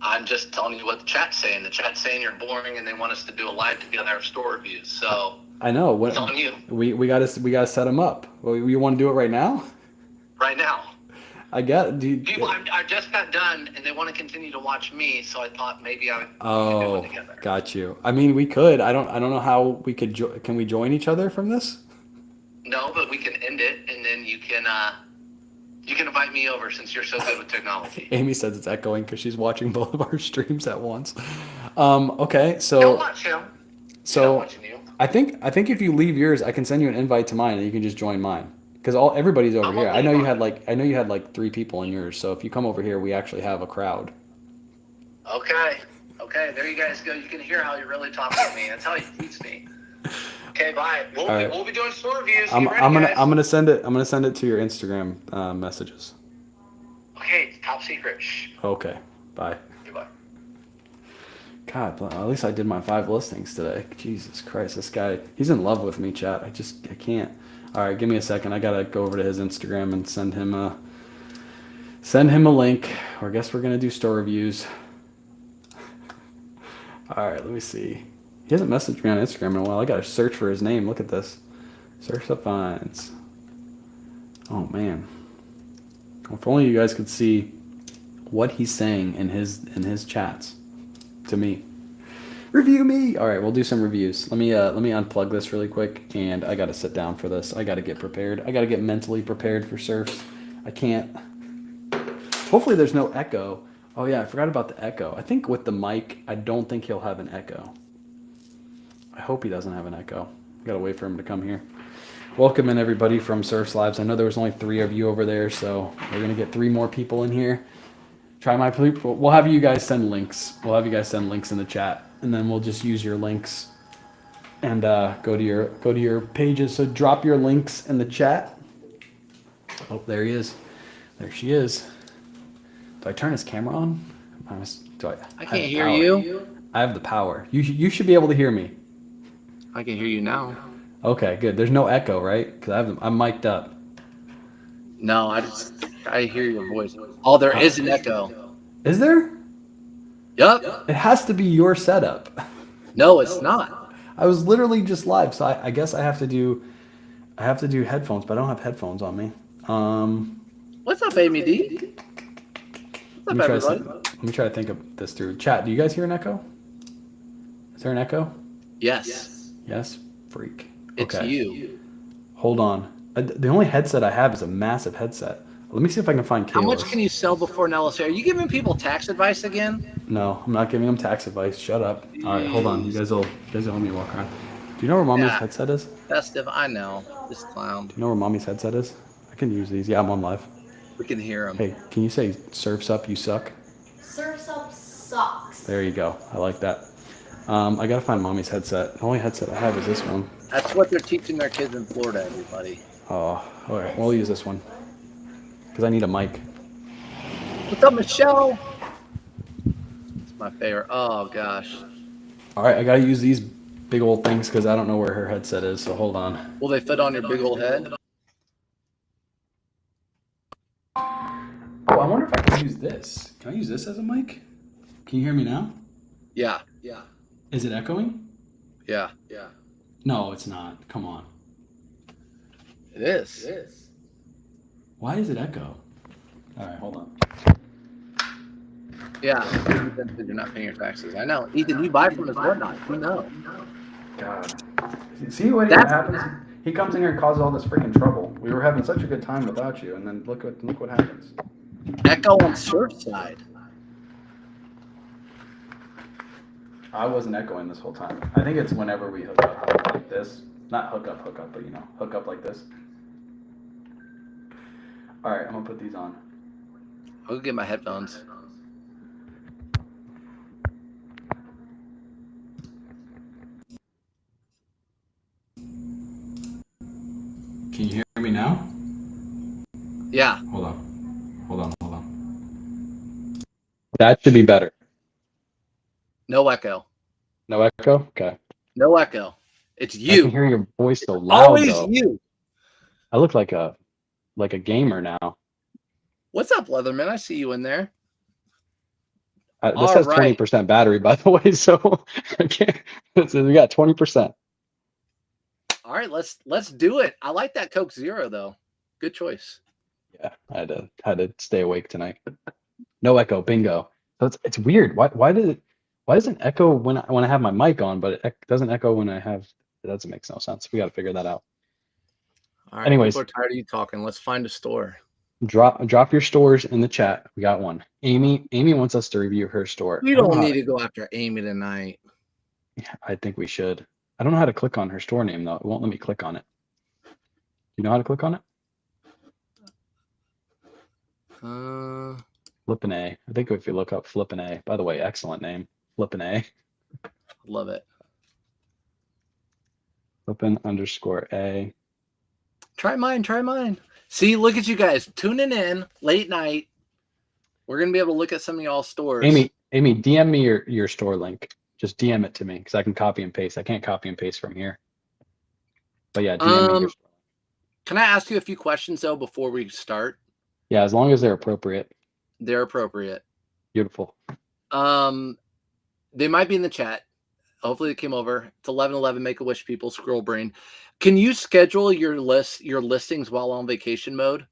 I'm just telling you what the chat's saying. The chat's saying you're boring, and they want us to do a live together of store reviews. So I know. It's on you. We gotta set them up. Well, you want to do it right now? Right now. I get. People, I just got done, and they want to continue to watch me. So I thought maybe we could do it together. Got you. I mean, we could. I don't know how we could. Can we join each other from this? No, but we can end it, and then you can invite me over since you're so good with technology. Amy says it's echoing because she's watching both of our streams at once. Okay, so. Don't watch him. So watching you. I think if you leave yours, I can send you an invite to mine, and you can just join mine. Because everybody's over here. I know you had like 3 people in yours. So if you come over here, we actually have a crowd. Okay, there you guys go. You can hear how you really talk to me. That's how he teach me. Okay, bye. We'll be doing store reviews. I'm gonna send it to your Instagram messages. Okay, top secret. Shh. Okay, bye. Goodbye. God, at least I did my 5 listings today. Jesus Christ, this guy, he's in love with me, chat. I can't. All right, give me a second. I gotta go over to his Instagram and send him a link. Or I guess we're gonna do store reviews. All right, let me see. He hasn't messaged me on Instagram in a while. I gotta search for his name. Look at this. Search the finds. Oh man. If only you guys could see what he's saying in his chats to me. Review me. All right, we'll do some reviews. Let me unplug this really quick, and I gotta sit down for this. I gotta get prepared. I gotta get mentally prepared for surfs. I can't. Hopefully, there's no echo. Oh yeah, I forgot about the echo. I think with the mic, I don't think he'll have an echo. I hope he doesn't have an echo. I gotta wait for him to come here. Welcome in everybody from Surfs Lives. I know there was only 3 of you over there, so we're gonna get 3 more people in here. We'll have you guys send links. We'll have you guys send links in the chat, and then we'll just use your links and go to your pages. So drop your links in the chat. Oh, there he is. There she is. Do I turn his camera on? I can't hear you. I have the power. You should be able to hear me. I can hear you now. Okay, good. There's no echo, right? Because I'm mic'd up. No, I hear your voice. Oh, there is an echo. Is there? Yep. It has to be your setup. No, it's not. I was literally just live, so I guess I have to do headphones, but I don't have headphones on me. What's up, Amy D? What's up, everybody? Let me try to think of this through. Chat, do you guys hear an echo? Is there an echo? Yes. Yes? Freak. It's okay. you. Hold on. The only headset I have is a massive headset. Let me see if I can find Kayla's. How much can you sell before an LLC? Are you giving people tax advice again? No, I'm not giving them tax advice. Shut up. All right, hold on. You guys will let me walk around. Do you know where Mommy's headset is? Festive, I know. This clown. Do you know where Mommy's headset is? I can use these. Yeah, I'm on live. We can hear him. Hey, can you say "Surfs up, you suck"? Surfs up sucks. There you go. I like that. I gotta find Mommy's headset. The only headset I have is this one. That's what they're teaching their kids in Florida, everybody. Oh, all right. We'll use this one because I need a mic. What's up, Michelle? It's my favorite. Oh gosh. All right, I gotta use these big old things because I don't know where her headset is. So hold on. Will they fit on your big old head? Oh, I wonder if I can use this. Can I use this as a mic? Can you hear me now? Yeah. Is it echoing? Yeah. No, it's not. Come on. It is. Why does it echo? All right, hold on. Yeah. You're not paying your taxes. I know. Ethan, you buy from his whatnot. You know. God. See what happens? He comes in here and causes all this freaking trouble. We were having such a good time without you, and then look what happens. Echo on Surfside. I wasn't echoing this whole time. I think it's whenever we hook up like this, Not hook up, but hook up like this. All right, I'm gonna put these on. I'll go get my headphones. Can you hear me now? Yeah. Hold on. That should be better. No echo. No echo? Okay. No echo. It's I can you. hear your voice so loud Always though. you. I look like a gamer now. What's up, Leatherman? I see you in there. This All has right. 20% battery, by the way, so I can't. So we got 20%. All right, let's do it. I like that Coke Zero though. Good choice. Yeah, I had to stay awake tonight. No echo, bingo. So it's weird. Why doesn't echo when I have my mic on, but it doesn't echo when I have. It doesn't make no sense. We got to figure that out. All right, Anyways, people are tired of you talking. Let's find a store. drop your stores in the chat. We got one. Amy wants us to review her store. We I don't know don't how need to go after Amy tonight. I think we should. I don't know how to click on her store name though. It won't let me click on it. Do you know how to click on it? Flippin' A. I think if you look up Flippin' A. By the way, excellent name. Flippin' A. Love it. Flippin_A. Try mine. See, look at you guys tuning in late night. We're gonna be able to look at some of y'all stores. Amy, DM me your store link. Just DM it to me because I can copy and paste. I can't copy and paste from here. But yeah, DM me your store. Can I ask you a few questions though before we start? Yeah, as long as they're appropriate. They're appropriate. Beautiful. They might be in the chat. Hopefully it came over. It's 11:11. Make a wish, people. Scroll brain. Can you schedule your listings while on vacation mode?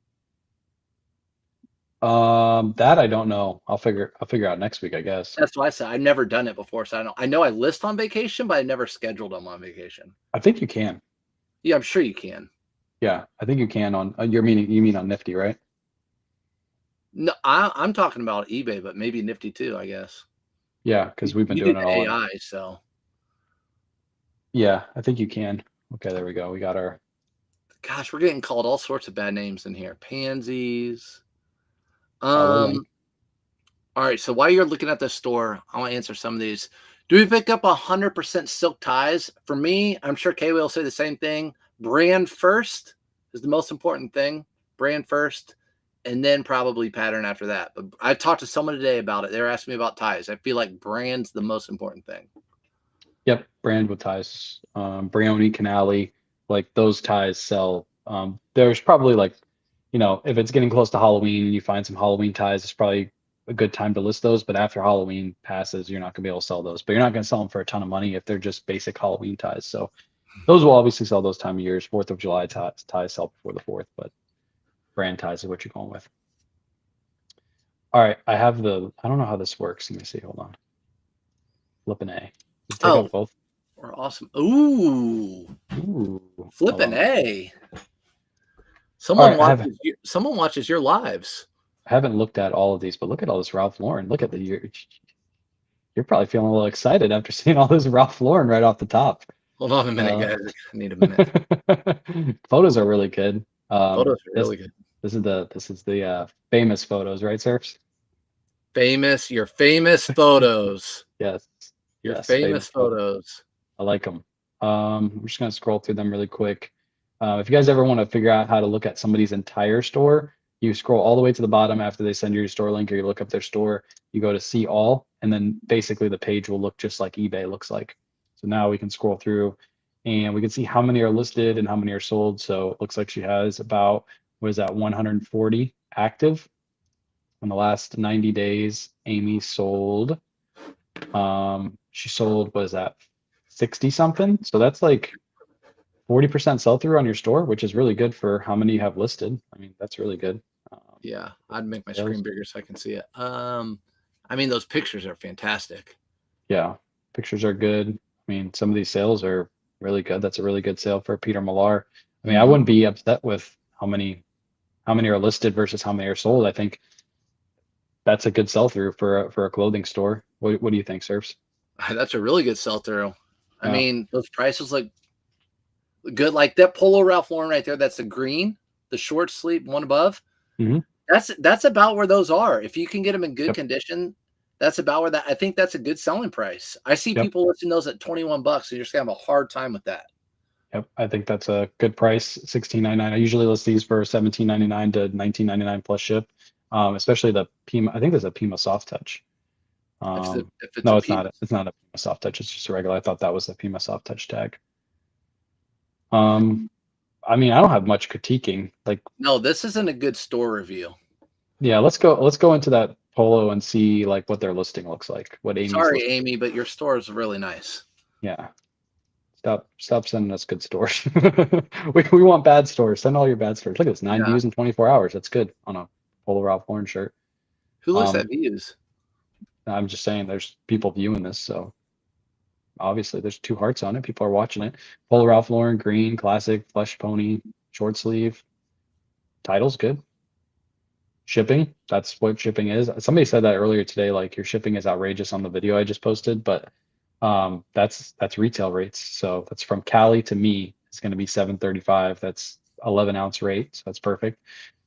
That I don't know. I'll figure out next week, I guess. That's what I said. I've never done it before, so I don't. I know I list on vacation, but I never scheduled them on vacation. I think you can. Yeah, I'm sure you can. Yeah, I think you can on. You mean on Nifty, right? No, I'm talking about eBay, but maybe Nifty too, I guess. Yeah, because we've been You doing do it the all. AI, so. Yeah, I think you can. Okay, there we go. We got our. Gosh, we're getting called all sorts of bad names in here. Pansies. Follow link. All right, so while you're looking at this store, I want to answer some of these. Do we pick up 100% silk ties? For me, I'm sure Kay will say the same thing. Brand first is the most important thing. Brand first, and then probably pattern after that. But I talked to someone today about it. They were asking me about ties. I feel like brand's the most important thing. Yep, brand with ties. Brioni, Canali, like those ties sell. There's probably like, if it's getting close to Halloween and you find some Halloween ties, it's probably a good time to list those. But after Halloween passes, you're not gonna be able to sell those. But you're not gonna sell them for a ton of money if they're just basic Halloween ties. So those will obviously sell those time of years. 4th of July ties sell before the 4th, but brand ties is what you're going with. All right, I don't know how this works. Let me see. Hold on. Flipping A. Take out both. We're awesome. Ooh. Flipping A. Someone watches your lives. I haven't looked at all of these, but look at all this Ralph Lauren. Look at you're probably feeling a little excited after seeing all this Ralph Lauren right off the top. Hold on a minute, guys. I need a minute. Photos are really good. Photos are really good. This is the famous photos, right, Surfs? Your famous photos. Yes. Your famous photos. I like them. We're just gonna scroll through them really quick. If you guys ever want to figure out how to look at somebody's entire store, you scroll all the way to the bottom after they send you your store link, or you look up their store, you go to see all, and then basically the page will look just like eBay looks like. So now we can scroll through and we can see how many are listed and how many are sold. So it looks like she has about, 140 active. In the last 90 days, Amy sold, she sold, 60 something? So that's like 40% sell through on your store, which is really good for how many you have listed. I mean, that's really good. Yeah, I'd make my screen bigger so I can see it. I mean, those pictures are fantastic. Yeah, pictures are good. I mean, some of these sales are really good. That's a really good sale for Peter Millar. I mean, I wouldn't be upset with how many are listed versus how many are sold. I think that's a good sell through for a clothing store. What do you think, Surfs? That's a really good sell through. I mean, those prices look Good, like that Polo Ralph Lauren right there. That's the green, the short sleeve one above. Mhm. That's about where those are. If you can get them in good Yep. condition, that's about where that. I think that's a good selling price. I see Yep. people listing those at $21, and you're just gonna have a hard time with that. Yep. I think that's a good price. $16.99. I usually list these for $17.99 to $19.99 plus ship. Especially the Pima. I think there's a Pima Soft Touch. If it's No, a it's Pima. not. It's not a Pima Soft Touch. It's just a regular. I thought that was the Pima Soft Touch tag. I mean, I don't have much critiquing. Like, No, this isn't a good store review. yeah, let's go into that Polo and see like what their listing looks like. What Amy's Sorry, listing. Amy, but your store is really nice. Yeah. Stop sending us good stores. we want bad stores. Send all your bad stores. Look at this, 9 Yeah. views in 24 hours. That's good on a Polo Ralph Lauren shirt. Who looks at views? I'm just saying there's people viewing this, so obviously there's 2 hearts on it. People are watching it. Polo Ralph Lauren, green, classic, flesh pony, short sleeve. Title's good. Shipping, that's what shipping is. Somebody said that earlier today, like your shipping is outrageous on the video I just posted, but that's retail rates. So that's from Cali to me. It's going to be $7.35. That's 11-ounce rate, so that's perfect.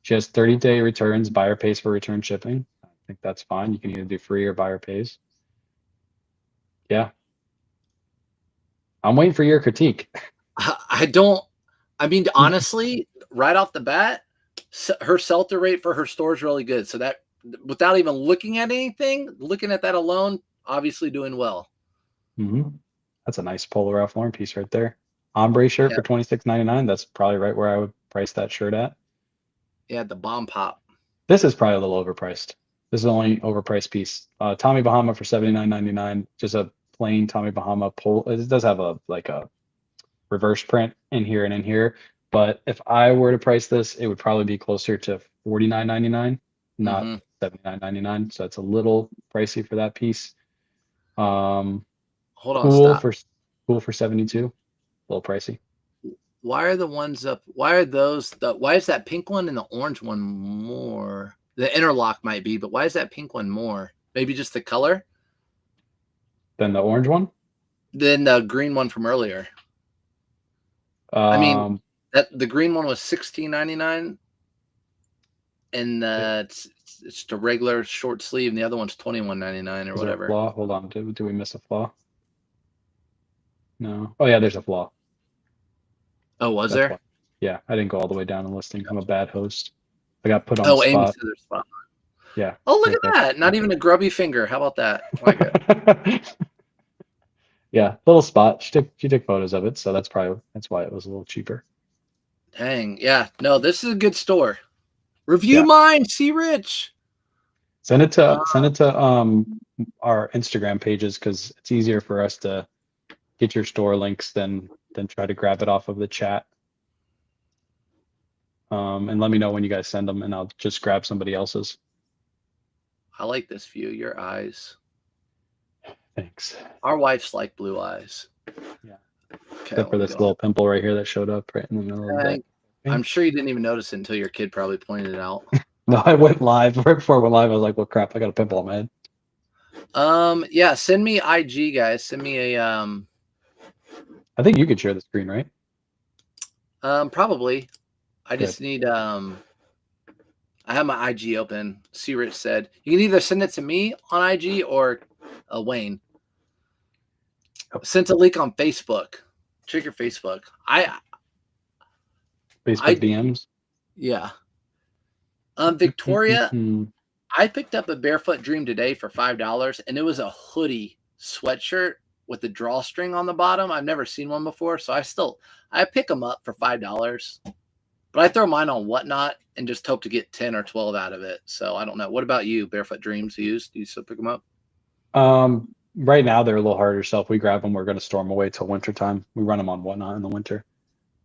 She has 30-day returns. Buyer pays for return shipping. I think that's fine. You can either do free or buyer pays. Yeah, I'm waiting for your critique. I don't. I mean, honestly, right off the bat, her sell-through rate for her store is really good. So that, without even looking at anything, looking at that alone, obviously doing well. That's a nice Polo Ralph Lauren piece right there. Ombre shirt Yeah. for $26.99. That's probably right where I would price that shirt at. Yeah, the bomb pop. This is probably a little overpriced. This is the only overpriced piece. Tommy Bahama for $79.99. Just a plain Tommy Bahama polo. It does have a reverse print in here and in here. But if I were to price this, it would probably be closer to $49.99, not $79.99. So it's a little pricey for that piece. Hold on, Cool stop. for 72. A little pricey. Why are the ones up? Why are those? Why is that pink one and the orange one more? The interlock might be, but why is that pink one more? Maybe just the color. Then the orange one. Than the green one from earlier. I mean, that the green one was $16.99, and it's the regular short sleeve, and the other one's $21.99 or whatever. Flaw? Hold on, do we miss a flaw? No. Oh yeah, there's a flaw. Oh, was there? Why. Yeah, I didn't go all the way down the listing. I'm a bad host. I got put on Oh, the Amy spot. said there's spot. Yeah. Oh, look at that! Not even a grubby finger. How about that? Like it. Yeah, little spot. She took photos of it, so that's why it was a little cheaper. Dang, yeah. No, this is a good store. Review mine, see Rich. Send it to our Instagram pages because it's easier for us to get your store links than try to grab it off of the chat. And let me know when you guys send them, and I'll just grab somebody else's. I like this view. Your eyes. Thanks. Our wife's like blue eyes. Yeah. Okay, Except for this little pimple right here that showed up right in the middle of that. I'm sure you didn't even notice it until your kid probably pointed it out. No, I went live. Right before I went live, I was like, well, crap, I got a pimple on my head. Yeah, send me IG, guys. Send me a I think you could share the screen, right? probably. I just need I have my IG open. See Rich said. You can either send it to me on IG or Wayne. Sent a link on Facebook. Check your Facebook. Facebook DMs. Yeah. Victoria, I picked up a Barefoot Dream today for $5, and it was a hoodie sweatshirt with the drawstring on the bottom. I've never seen one before, so I pick them up for $5. But I throw mine on Whatnot and just hope to get 10 or 12 out of it. So I don't know. What about you? Barefoot Dreams used? Do you still pick them up? Right now they're a little harder to sell. If we grab them, we're going to store them away till winter time. We run them on Whatnot in the winter.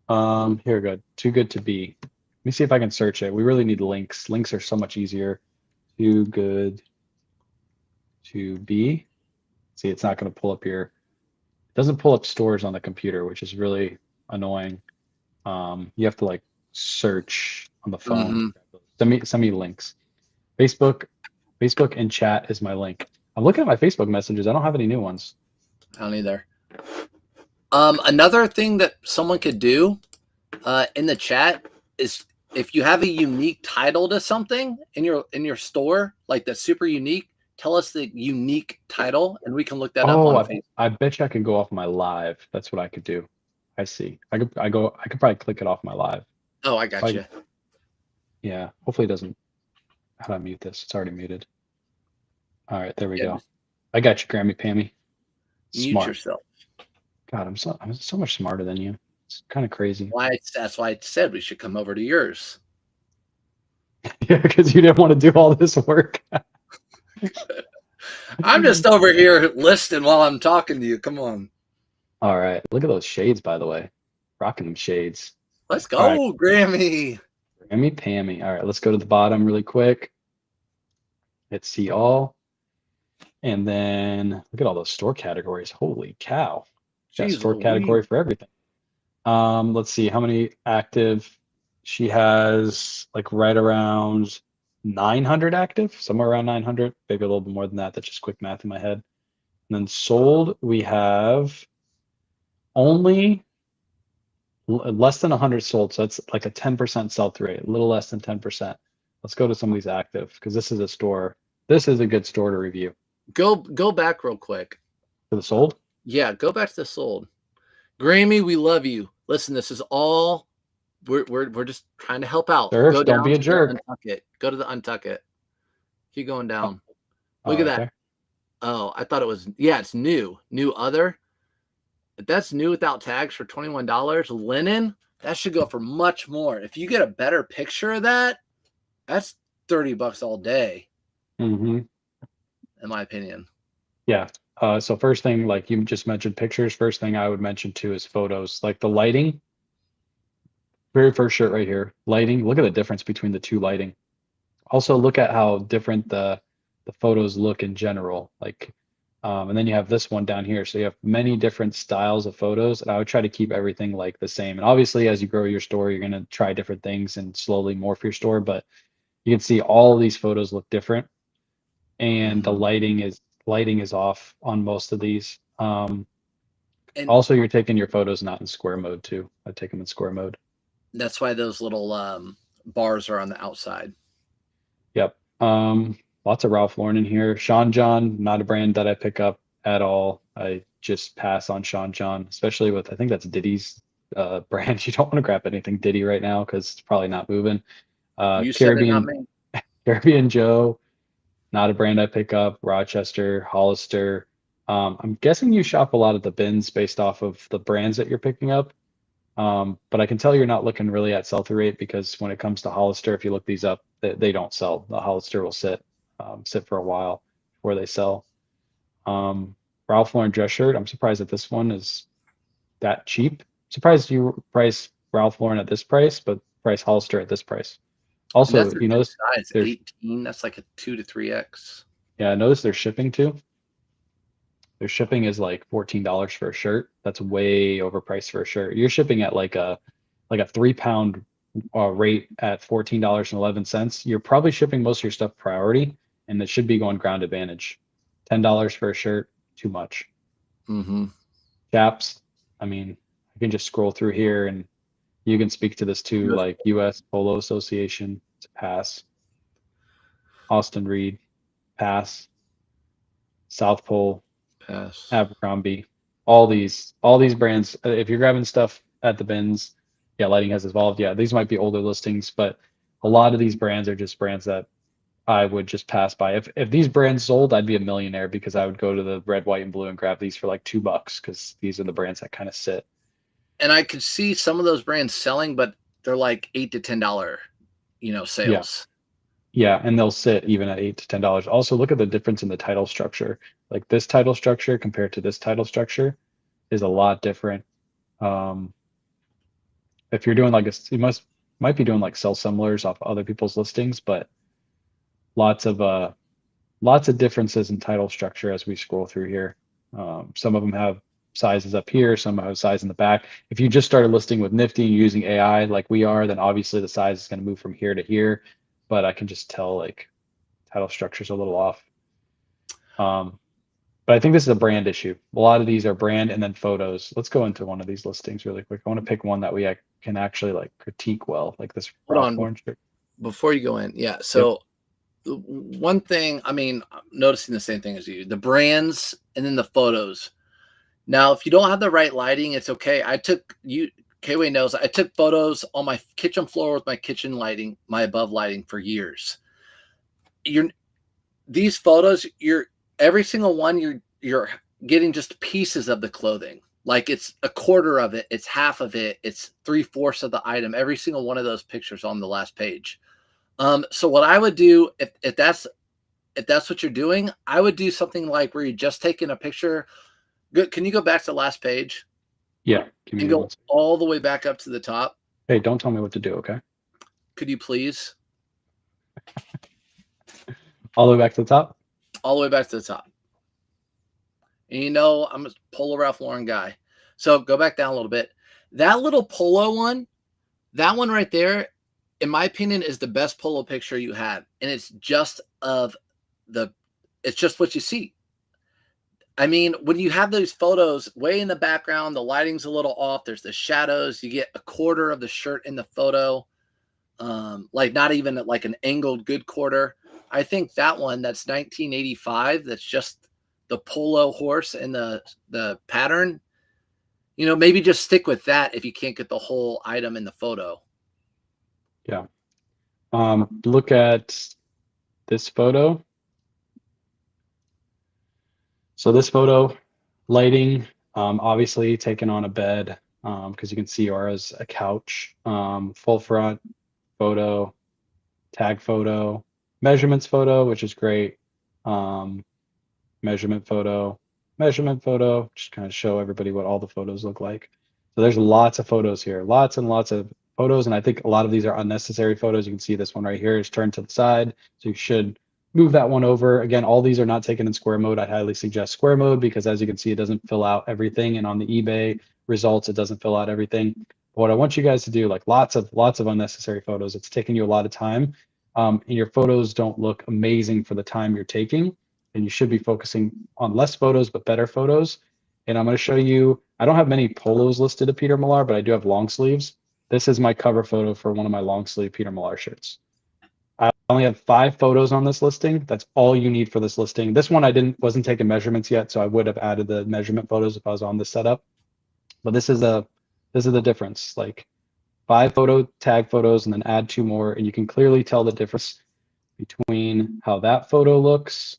Here we go. Too good to be. Let me see if I can search it. We really need links. Links are so much easier. Too good to be. See, it's not going to pull up here. It doesn't pull up stores on the computer, which is really annoying. You have to like search on the phone. Send me links. Facebook and chat is my link. I'm looking at my Facebook messages. I don't have any new ones. I don't either. Another thing that someone could do in the chat is if you have a unique title to something in your store, like that's super unique, tell us the unique title and we can look that up Oh, on Facebook. I bet you I could go off my live. That's what I could do. I see. I could probably click it off my live. Oh, I got you. Yeah. Hopefully it doesn't. How do I mute this? It's already muted. All right, there we Yeah, go. just I got you, Grammy Pammy. mute Smart. yourself. God, I'm so much smarter than you. It's kind of crazy. That's why I said we should come over to yours. Yeah, because you didn't want to do all this work. I'm just over here listening while I'm talking to you. Come on. All right. Look at those shades, by the way. Rocking them shades. Let's go, All right. Grammy. Grammy Pammy. All right, let's go to the bottom really quick. Hit see all. And then look at all those store categories. Holy cow. Got a Jeez store Louise. category for everything. Let's see how many active. She has like right around 900 active, somewhere around 900, maybe a little bit more than that. That's just quick math in my head. And then sold, we have only less than 100 sold. So that's like a 10% sell-through rate, a little less than 10%. Let's go to some of these active because this is a store. This is a good store to review. Go back real quick. For the sold? Yeah, go back to the sold. Grammy, we love you. Listen, this is all we're just trying to help out. Sure, Go don't down be a to jerk. the untuck it. Go to the untuck it. Keep going down. Oh, Look at right that. there. Oh, I thought it was it's new. New other. If that's new without tags for $21, linen, that should go for much more. If you get a better picture of that, that's $30 all day, Mm-hmm. in my opinion. Yeah. So first thing, like you just mentioned pictures, first thing I would mention too is photos. Like the lighting, very first shirt right here, lighting. Look at the difference between the two lighting. Also look at how different the photos look in general. Like, and then you have this one down here. So you have many different styles of photos, and I would try to keep everything like the same. And obviously, as you grow your store, you're gonna try different things and slowly morph your store. But you can see all of these photos look different, and the lighting is off on most of these. And Also, you're taking your photos not in square mode too. I take them in square mode. that's why those little bars are on the outside. Yep. Lots of Ralph Lauren in here. Sean John, not a brand that I pick up at all. I just pass on Sean John, especially with I think that's Diddy's brand. You don't want to grab anything Diddy right now because it's probably not moving. You said it, not me. Caribbean Joe, not a brand I pick up. Rochester, Hollister. I'm guessing you shop a lot at the bins based off of the brands that you're picking up. But I can tell you're not looking really at sell-through rate because when it comes to Hollister, if you look these up, they don't sell. The Hollister will sit for a while before they sell. Ralph Lauren dress shirt. I'm surprised that this one is that cheap. Surprised you price Ralph Lauren at this price, but price Hollister at this price. And Also, that's their you good notice size, there's 18. That's like a 2 to 3x. yeah, notice their shipping too. Their shipping is like $14 for a shirt. That's way overpriced for a shirt. You're shipping at like a 3 pound rate at $14.11. You're probably shipping most of your stuff priority, and it should be going ground advantage. $10 for a shirt, too much. Mm-hmm. Chaps, I mean, I can just scroll through here and you can speak to this too, like US Polo Association, it's a pass. Austin Reed, pass. South Pole, Pass. Abercrombie, all these brands. If you're grabbing stuff at the bins, yeah, lighting has evolved. Yeah, these might be older listings, but a lot of these brands are just brands that I would just pass by. If these brands sold, I'd be a millionaire because I would go to the red, white, and blue and grab these for like $2 because these are the brands that kind of sit. And I could see some of those brands selling, but they're like $8 to $10, sales. Yeah, and they'll sit even at $8 to $10. Also, look at the difference in the title structure. Like this title structure compared to this title structure is a lot different. If you're doing like you might be doing like sell similars off other people's listings, but lots of differences in title structure as we scroll through here. Some of them have sizes up here, some have size in the back. If you just started listing with Nifty and using AI like we are, then obviously the size is going to move from here to here. But I can just tell like title structure is a little off. But I think this is a brand issue. A lot of these are brand and then photos. Let's go into one of these listings really quick. I want to pick one that we can actually like critique well, like this Hold Ralph on. Lauren shirt. Before you go in, yeah. So one thing, I mean, I'm noticing the same thing as you, the brands and then the photos. Now, if you don't have the right lighting, it's okay. K-Way knows, I took photos on my kitchen floor with my kitchen lighting, my above lighting for years. These photos, every single one, you're getting just pieces of the clothing. Like it's a quarter of it, it's half of it, it's 3/4 of the item. Every single one of those pictures on the last page. So what I would do if that's what you're doing, I would do something like where you're just taking a picture. Good. Can you go back to the last page? Yeah. Give me And go one second. all the way back up to the top. Hey, don't tell me what to do, okay? Could you please? All the way back to the top? All the way back to the top. And you know, I'm a Polo Ralph Lauren guy. So go back down a little bit. That little polo one, that one right there, in my opinion, is the best polo picture you have. And it's just it's just what you see. I mean, when you have those photos way in the background, the lighting's a little off. There's the shadows. You get a quarter of the shirt in the photo. Like not even like an angled good quarter. I think that one that's 1985. That's just the polo horse and the pattern. You know, maybe just stick with that if you can't get the whole item in the photo. Yeah. Look at this photo. So this photo, lighting, obviously taken on a bed, because you can see Aura's a couch, full front photo, tag photo, measurements photo, which is great. Measurement photo, just kind of show everybody what all the photos look like. So there's lots of photos here, lots and lots of photos. And I think a lot of these are unnecessary photos. You can see this one right here is turned to the side. So you should move that one over. Again, all these are not taken in square mode. I highly suggest square mode because as you can see, it doesn't fill out everything. And on the eBay results, it doesn't fill out everything. But what I want you guys to do, like lots of unnecessary photos. It's taking you a lot of time. And your photos don't look amazing for the time you're taking. And you should be focusing on less photos, but better photos. And I'm going to show you, I don't have many polos listed at Peter Millar, but I do have long sleeves. This is my cover photo for one of my long sleeve Peter Millar shirts. I only have 5 photos on this listing. That's all you need for this listing. This one wasn't taking measurements yet, so I would have added the measurement photos if I was on this setup. But this is the difference. Like 5 photo tag photos and then add 2 more, and you can clearly tell the difference between how that photo looks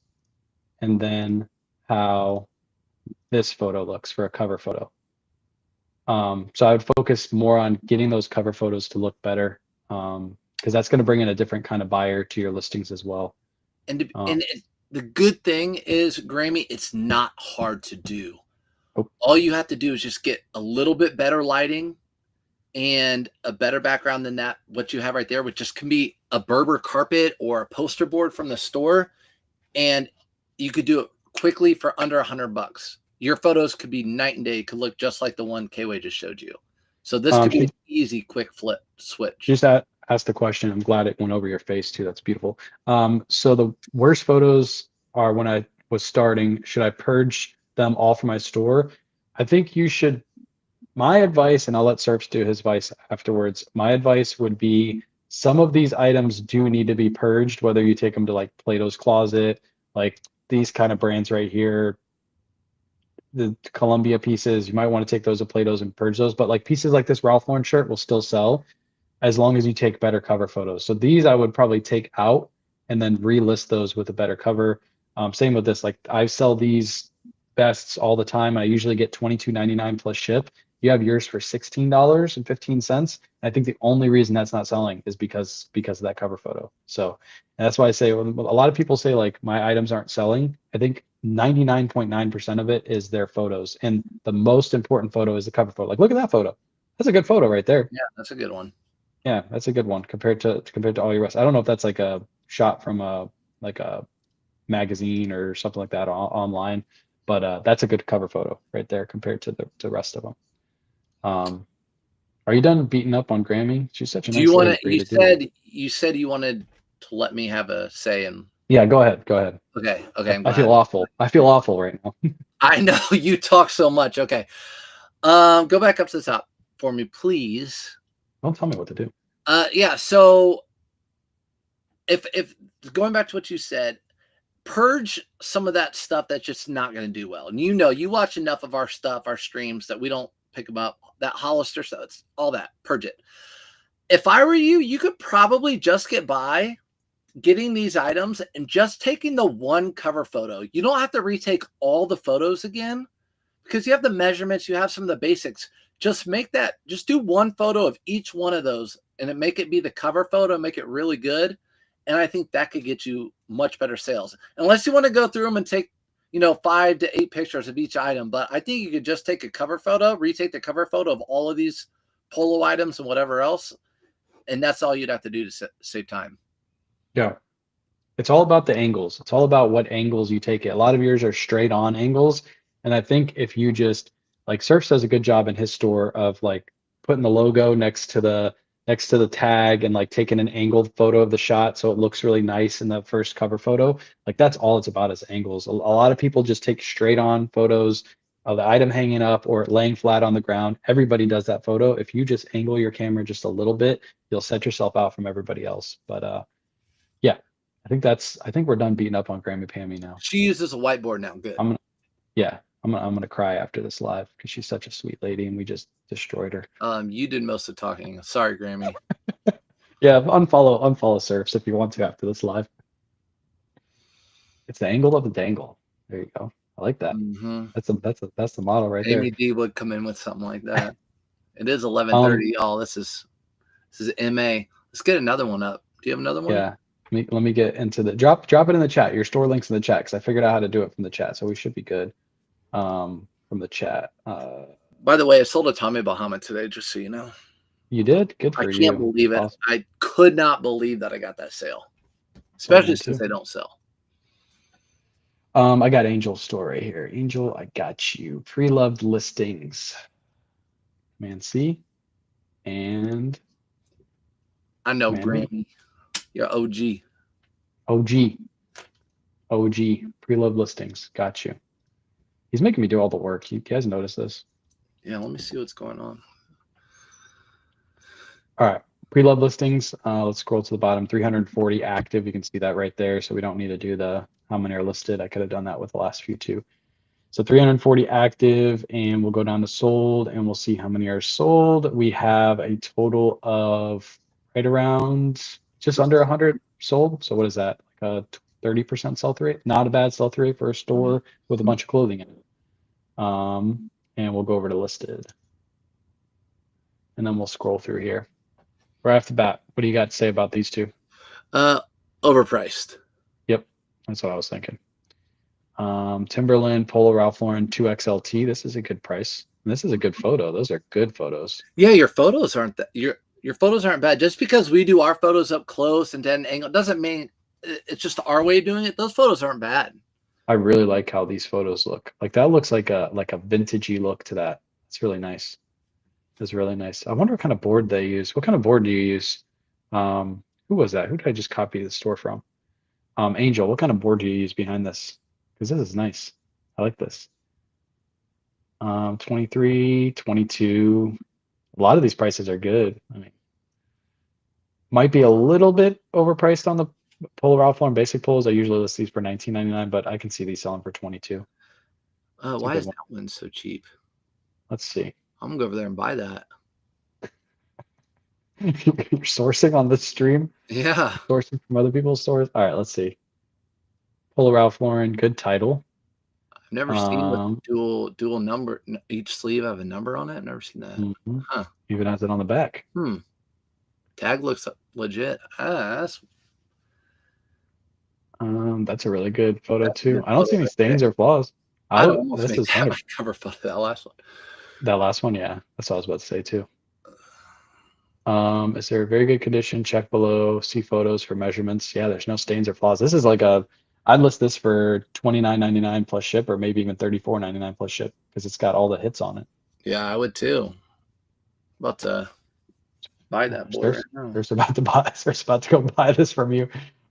and then how this photo looks for a cover photo. So I would focus more on getting those cover photos to look better, because that's going to bring in a different kind of buyer to your listings as well. And the good thing is, Grammy, it's not hard to do. Oh. All you have to do is just get a little bit better lighting and a better background than that, what you have right there, which just can be a Berber carpet or a poster board from the store. And you could do it quickly for under $100. Your photos could be night and day, could look just like the one K-Way just showed you. So this could be an easy, quick flip switch. Just ask the question. I'm glad it went over your face too. That's beautiful. So the worst photos are when I was starting. Should I purge them all from my store? I think you should. My advice, and I'll let Serps do his advice afterwards. My advice would be some of these items do need to be purged, whether you take them to like Plato's Closet, like these kind of brands right here, the Columbia pieces, you might want to take those to Plato's and purge those. But like pieces like this Ralph Lauren shirt will still sell as long as you take better cover photos. So these I would probably take out and then relist those with a better cover. Same with this, like I sell these vests all the time. I usually get $22.99 plus ship. You have yours for $16.15. I think the only reason that's not selling is because of that cover photo. So that's why I say a lot of people say like my items aren't selling. I think 99.9% of it is their photos, and the most important photo is the cover photo. Like look at that photo. That's a good photo right there. Yeah, that's a good one. Yeah, that's a good one compared to all your rest. I don't know if that's like a shot from a magazine or something like that online, but that's a good cover photo right there compared to the rest of them. Are you done beating up on Grammy? She's such a nice lady for you to do. You said you wanted to let me have a say in Yeah, go ahead. Go ahead. Okay. Okay. I'm I feel glad. awful. I feel awful right now. I know you talk so much. Okay. Go back up to the top for me, please. Don't tell me what to do. Yeah. So if going back to what you said, purge some of that stuff that's just not going to do well. And you watch enough of our stuff, our streams that we don't pick them up. That Hollister stuff, it's all that. Purge it. If I were you, you could probably just get by getting these items and just taking the one cover photo. You don't have to retake all the photos again because you have the measurements, you have some of the basics. Just do one photo of each one of those and make it be the cover photo, make it really good. And I think that could get you much better sales. Unless you want to go through them and take, 5 to 8 pictures of each item. But I think you could just take a cover photo, retake the cover photo of all of these polo items and whatever else. And that's all you'd have to do to save time. Yeah. It's all about the angles. It's all about what angles you take it. A lot of yours are straight on angles. And I think if you just like Surf does a good job in his store of like putting the logo next to the tag and like taking an angled photo of the shot so it looks really nice in the first cover photo. Like that's all it's about is angles. A lot of people just take straight on photos of the item hanging up or laying flat on the ground. Everybody does that photo. If you just angle your camera just a little bit, you'll set yourself out from everybody else. But yeah, I think we're done beating up on Grammy Pammy now. She uses a whiteboard now. Good. I'm gonna cry after this live because she's such a sweet lady and we just destroyed her. You did most of the talking. Sorry, Grammy. Yeah, unfollow Surfs if you want to after this live. It's the angle of the dangle. There you go. I like that. Mm-hmm. That's the model right there. Amy D would come in with something like that. It is 11:30, y'all. This is MA. Let's get another one up. Do you have another one? Yeah. Let me get into the drop it in the chat. Your store links in the chat because I figured out how to do it from the chat, so we should be good. From the chat. By the way, I sold a Tommy Bahama today, just so you know. You did? Good for you. I can't believe it. Awesome. I could not believe that I got that sale, especially since they don't sell. I got Angel's store right here. Angel, I got you. Pre-loved listings. Man C. And I know Granny. You're OG. Pre-loved listings. Got you. He's making me do all the work. You guys notice this? Yeah, let me see what's going on. All right. Pre-loved listings. Let's scroll to the bottom. 340 active. You can see that right there. So we don't need to do the how many are listed. I could have done that with the last few too. So 340 active, and we'll go down to sold, and we'll see how many are sold. We have a total of right around just under 100 sold. So what is that? Like a 30% sell-through rate? Not a bad sell-through rate for a store with a bunch of clothing in it. And we'll go over to listed. And then we'll scroll through here. Right off the bat, what do you got to say about these two? Overpriced. Yep, that's what I was thinking. Timberland, Polo Ralph Lauren 2XLT. This is a good price. And this is a good photo. Those are good photos. Yeah, your photos aren't that your photos aren't bad. Just because we do our photos up close and at an angle doesn't mean it's just our way of doing it. Those photos aren't bad. I really like how these photos look. Like that looks like a vintagey look to that. It's really nice. It's really nice. I wonder what kind of board they use. What kind of board do you use? Who was that? Who did I just copy the store from? Angel, what kind of board do you use behind this? Because this is nice. I like this. 23, 22. A lot of these prices are good. I mean, might be a little bit overpriced on the Polo Ralph Lauren basic polos. I usually list these for $19.99, but I can see these selling for $22. Why is that one so cheap? Let's see. I'm gonna go over there and buy that. You're sourcing on this stream? Yeah. Sourcing from other people's stores? All right, let's see. Polo Ralph Lauren, good title. I've never seen dual number. Each sleeve have a number on it. I've never seen that. Mm-hmm. Huh. Even has it on the back. Tag looks legit. That's a really good photo too. I don't see any stains or flaws. This is my cover photo. That last one. That last one, yeah. That's what I was about to say too. Is there a very good condition? Check below. See photos for measurements. Yeah, there's no stains or flaws. This is like I'd list this for $29.99 plus ship, or maybe even $34.99 plus ship, because it's got all the hits on it. Yeah, I would too. About to buy that board. There's about to go buy this from you.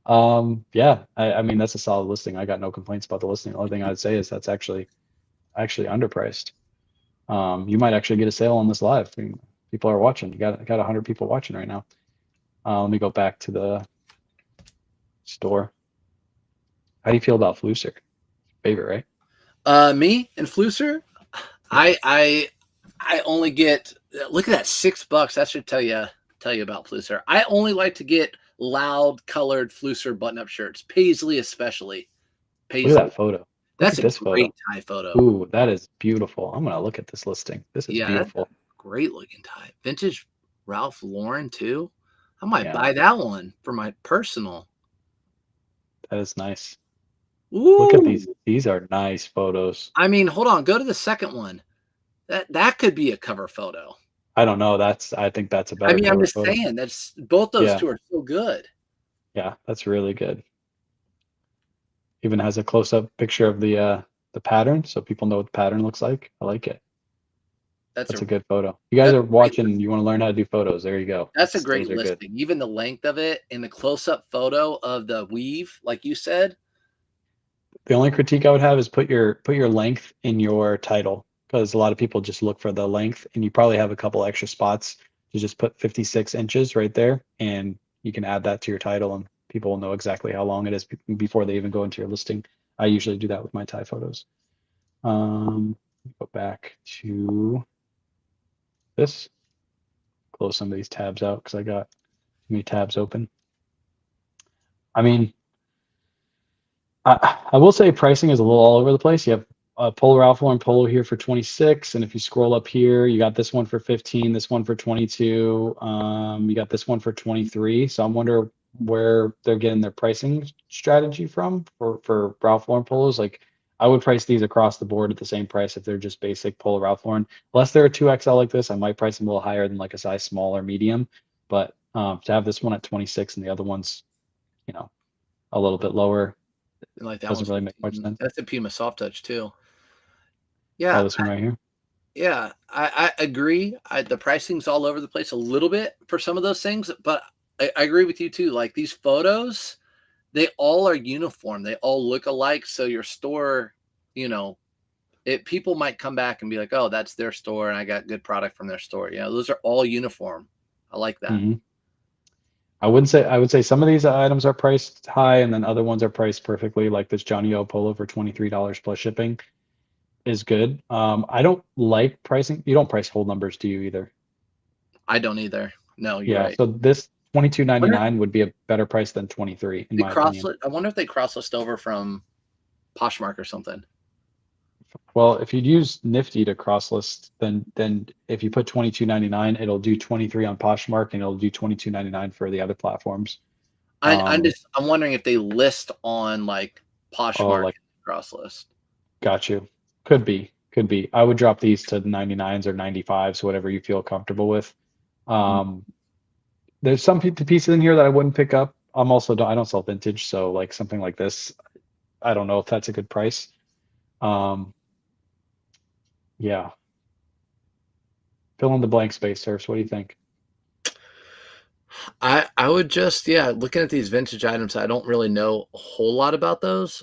Yeah, I mean that's a solid listing. I got no complaints about the listing. The only thing I'd say is that's actually underpriced. You might actually get a sale on this live. I mean, people are watching. You got 100 people watching right now. Let me go back to the store. How do you feel about Flusser? Favorite, right? Me and Flusser, I only get, look at that, $6. That should tell you about Flusser. I only like to get loud colored Flusser button up shirts, Paisley especially. Look at Paisley. that photo. Look That's at a this photo. great tie photo. Ooh, that is beautiful. I'm gonna look at this listing. This is Yeah, that's a beautiful. great looking tie. Vintage Ralph Lauren too. I might Yeah, buy that one for my personal. that is nice. Look at these. Ooh. These are nice photos. I mean, hold on. Go to the second one. That could be a cover photo. I don't know. I think that's a I better mean, I'm cover just photo. saying that's both those Yeah, two are so good. yeah, that's really good. Even has a close-up picture of the pattern, so people know what the pattern looks like. I like it. That's That's a a good photo. You guys that's are a great watching. You want to learn how to do photos. There you go. That's a great Those are good. listing. Even the length of it and the close-up photo of the weave, like you said. The only critique I would have is put your length in your title, because a lot of people just look for the length, and you probably have a couple extra spots to just put 56 inches right there, and you can add that to your title, and people will know exactly how long it is before they even go into your listing. I usually do that with my tie photos. Go back to this. Close some of these tabs out because I got too many tabs open. I mean, I will say pricing is a little all over the place. You have a Polo Ralph Lauren Polo here for 26, and if you scroll up here, you got this one for 15, this one for 22. You got this one for 23. So I'm wondering where they're getting their pricing strategy from for Ralph Lauren polos. Like I would price these across the board at the same price if they're just basic Polo Ralph Lauren. Unless they're a 2XL like this, I might price them a little higher than like a size small or medium. But to have this one at 26 and the other one's, a little bit lower, Like that doesn't one's really make much 15. sense. That's a Puma soft touch too. Oh, Yeah, this one right here. yeah, I agree. The pricing's all over the place a little bit for some of those things, but I agree with you too. Like these photos, they all are uniform. They all look alike. So your store, people might come back and be like, "Oh, that's their store, and I got good product from their store." Those are all uniform. I like that. Hmm. I would say some of these items are priced high, and then other ones are priced perfectly. Like this Johnny O Polo for $23 plus shipping is good. I don't like pricing. You don't price whole numbers, do you either? I don't either. No, you're Yeah. right. So this Wonder if 22.99 would be a better price than 23 in they my opinion. I wonder if they cross list over from Poshmark or something. Well, if you'd use Nifty to cross list, then if you put 22.99, it'll do 23 on Poshmark and it'll do 22.99 for the other platforms. I'm wondering if they list on like Oh, Poshmark like cross list. got you. Could be. Could be. I would drop these to 99s or 95s, whatever you feel comfortable with. Um, there's some pieces in here that I wouldn't pick up. I don't sell vintage, so like something like this, I don't know if that's a good price. Um, yeah. Fill in the blank space, Surfs. What do you think? I would just, looking at these vintage items, I don't really know a whole lot about those.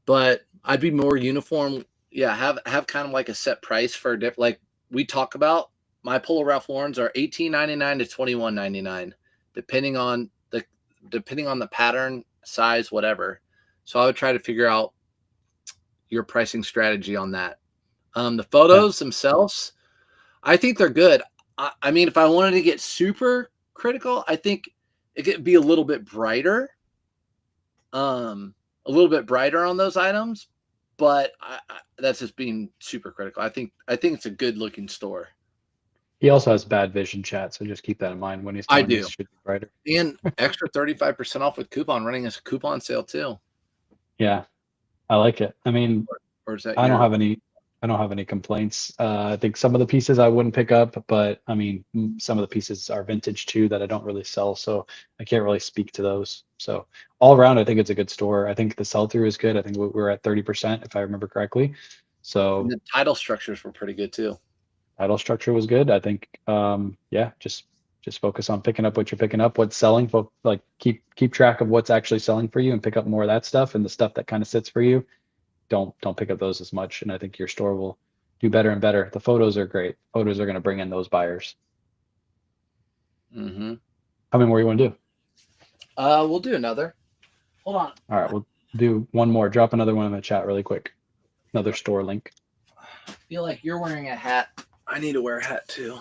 But I'd be more uniform. Yeah, have kind of like a set price for different, like we talk about. My Polo Ralph Lauren's are $18.99 to $21.99, depending on the pattern, size, whatever. So I would try to figure out your pricing strategy on that. The Yeah. photos themselves, I think they're good. I mean, if I wanted to get super critical, I think it could be a little bit brighter on those items. But that's just being super critical. I think it's a good looking store. He also has bad vision, chat, so just keep that in mind when he's I telling you do, it should be brighter. and extra 35% off with coupon, running as a coupon sale too. Yeah, I like it. I mean, Or is that I don't your? have any I don't have any complaints. I think some of the pieces I wouldn't pick up, but I mean, some of the pieces are vintage too that I don't really sell, so I can't really speak to those. So all around, I think it's a good store. I think the sell through is good. I think we're at 30%, if I remember correctly. And So the title structures were pretty good too. title structure was good. I think, yeah, just Just focus on picking up what you're picking up, what's selling. Like keep track of what's actually selling for you and pick up more of that stuff, and the stuff that kind of sits for you, don't pick up those as much. And I think your store will do better and better. The photos are great. Photos are going to bring in those buyers. Mm-hmm. How many more you want to do? We'll do another. Hold on. All right, we'll do one more. Drop another one in the chat really quick. Another store link. I feel like you're wearing a hat. I need to wear a hat too.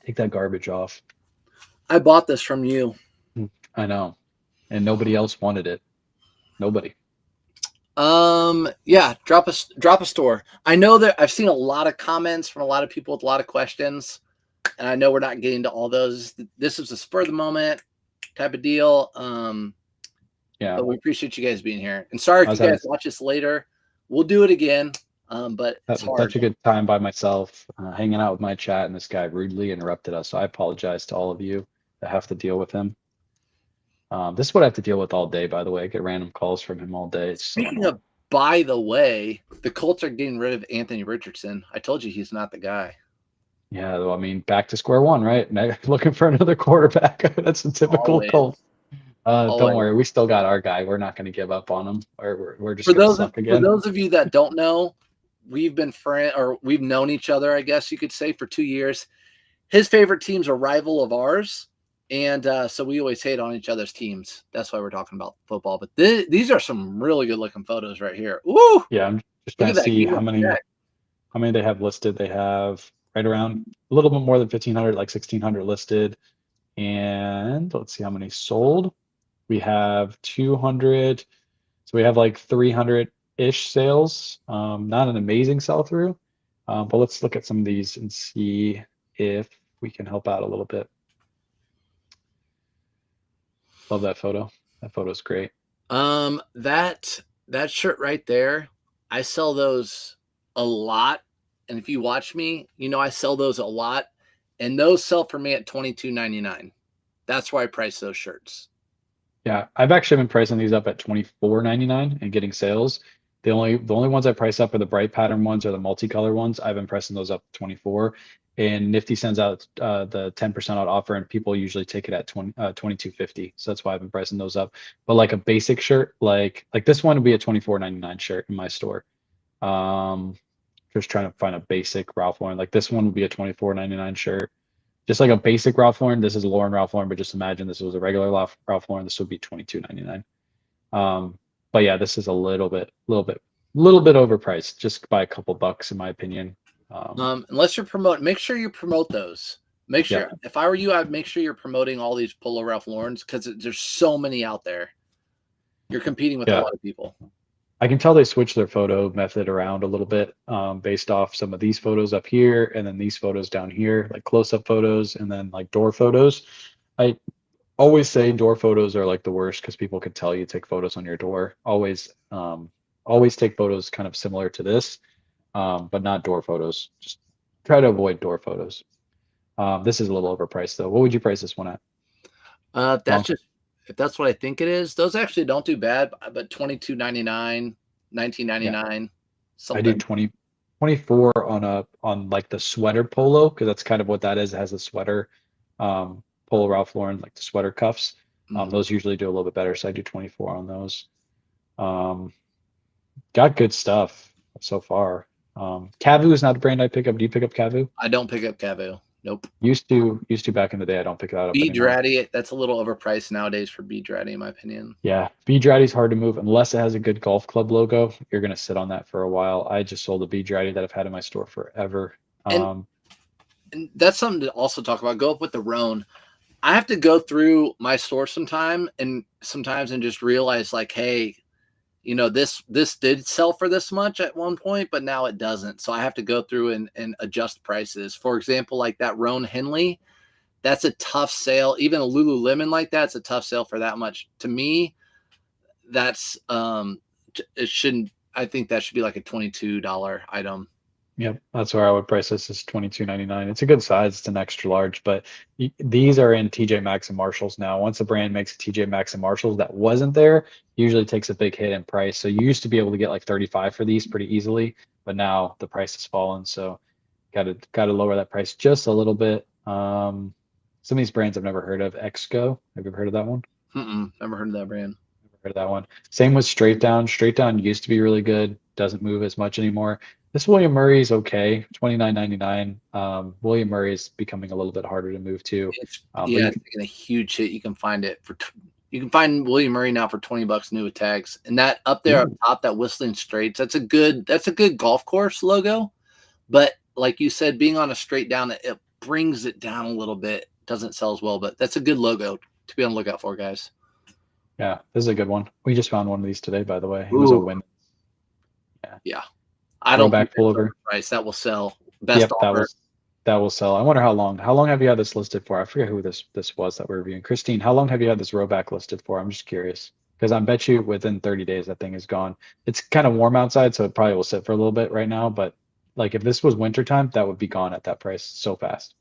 Take that garbage off. I bought this from you. I know. And nobody else wanted it. Nobody. Yeah, drop a store. I know that I've seen a lot of comments from a lot of people with a lot of questions, and I know we're not getting to all those. This is a spur of the moment type of deal. Yeah. But we appreciate you guys being here. And sorry if you guys watch this later. We'll do it again. But it's hard. Such a good time by myself, hanging out with my chat, and this guy rudely interrupted us. So I apologize to all of you that have to deal with him. This is what I have to deal with all day, by the way. I get random calls from him all day. Speaking of, by the way, the Colts are getting rid of Anthony Richardson. I told you he's not the guy. Yeah, well, I mean, back to square one, right? Looking for another quarterback. That's a typical Colts. Don't worry, we still got our guy. We're not going to give up on him. We're just going to suck again. For those of you that don't know, we've been we've known each other, I guess you could say, for 2 years. His favorite team's a rival of ours. And so we always hate on each other's teams. That's why we're talking about football. But these are some really good looking photos right here. Ooh! Yeah, I'm just going to see how many they have listed. They have right around a little bit more than 1,500, like 1,600 listed. And let's see how many sold. We have 200. So we have like 300-ish sales. Not an amazing sell-through. But let's look at some of these and see if we can help out a little bit. Love that photo. That photo's great. That shirt right there, I sell those a lot. And if you watch me, you know I sell those a lot. And those sell for me at $22.99. That's why I price those shirts. Yeah, I've actually been pricing these up at $24.99 and getting sales. The only ones I price up are the bright pattern ones or the multicolor ones. I've been pricing those up to 24. And Nifty sends out the 10% out offer, and people usually take it at 22.50. So that's why I've been pricing those up. But like a basic shirt, like this one would be a $24.99 shirt in my store. Just trying to find a basic Ralph Lauren. Like this one would be a $24.99 shirt. Just like a basic Ralph Lauren. This is Lauren Ralph Lauren, but just imagine this was a regular Ralph Lauren. This would be $22.99. But yeah, this is a little bit overpriced, just by a couple bucks, in my opinion. Unless you're promoting, make sure you promote those. Make sure, if I were you, I'd make sure you're promoting all these Polo Ralph Laurens, because there's so many out there. You're competing with a lot of people. I can tell they switched their photo method around a little bit, based off some of these photos up here and then these photos down here, like close-up photos and then like door photos. I always say door photos are like the worst because people can tell you take photos on your door. Always take photos kind of similar to this, but not door photos. Just try to avoid door photos. This is a little overpriced though. What would you price this one at? If that's what I think it is, those actually don't do bad, but $22.99, $19.99. I do 24 on like the sweater polo, because that's kind of what that is. It has a sweater polo Ralph Lauren, like the sweater cuffs. Those usually do a little bit better, so I do 24 on those. Got good stuff so far. Cavu is not a brand I pick up. Do you pick up Cavu? I don't pick up Cavu. Nope. Used to back in the day. I don't pick that up B anymore. Draddy, that's a little overpriced nowadays for B Draddy, in my opinion. Yeah, B Draddy's hard to move unless it has a good golf club logo. You're gonna sit on that for a while. I just sold a B Draddy that I've had in my store forever. And that's something to also talk about. Go up with the Roan. I have to go through my store sometimes and just realize, like, hey, you know, this did sell for this much at one point, but now it doesn't. So I have to go through and adjust prices. For example, like that Roan Henley, that's a tough sale. Even a Lululemon like that's a tough sale for that much. To me, that's it shouldn't. I think that should be like a $22 item. Yep, that's where I would price this, is $22.99. It's a good size. It's an extra large, but these are in TJ Maxx and Marshalls now. Once a brand makes a TJ Maxx and Marshalls that wasn't there, usually takes a big hit in price. So you used to be able to get like 35 for these pretty easily, but now the price has fallen. So Got to lower that price just a little bit. Some of these brands I've never heard of. Exco, have you ever heard of that one? Never heard of that brand. Never heard of that one. Same with Straight Down. Straight Down used to be really good. Doesn't move as much anymore. This William Murray is okay, $29.99. William Murray is becoming a little bit harder to move to. It's But it's taking a huge hit. You can find it for you can find William Murray now for $20 new with tags. And that up there up top, that Whistling Straits, that's a good golf course logo. But like you said, being on a straight down, it brings it down a little bit. Doesn't sell as well, but that's a good logo to be on the lookout for, guys. yeah, this is a good one. We just found one of these today, by the way. It was a win. Yeah. I don't Throwback think pullover. price that will sell. Best Yep, offer. that will sell. I wonder how long. How long have you had this listed for? I forget who this was that we're reviewing. Christine, how long have you had this rowback listed for? I'm just curious because I bet you within 30 days that thing is gone. It's kind of warm outside, so it probably will sit for a little bit right now. But like if this was wintertime, that would be gone at that price so fast.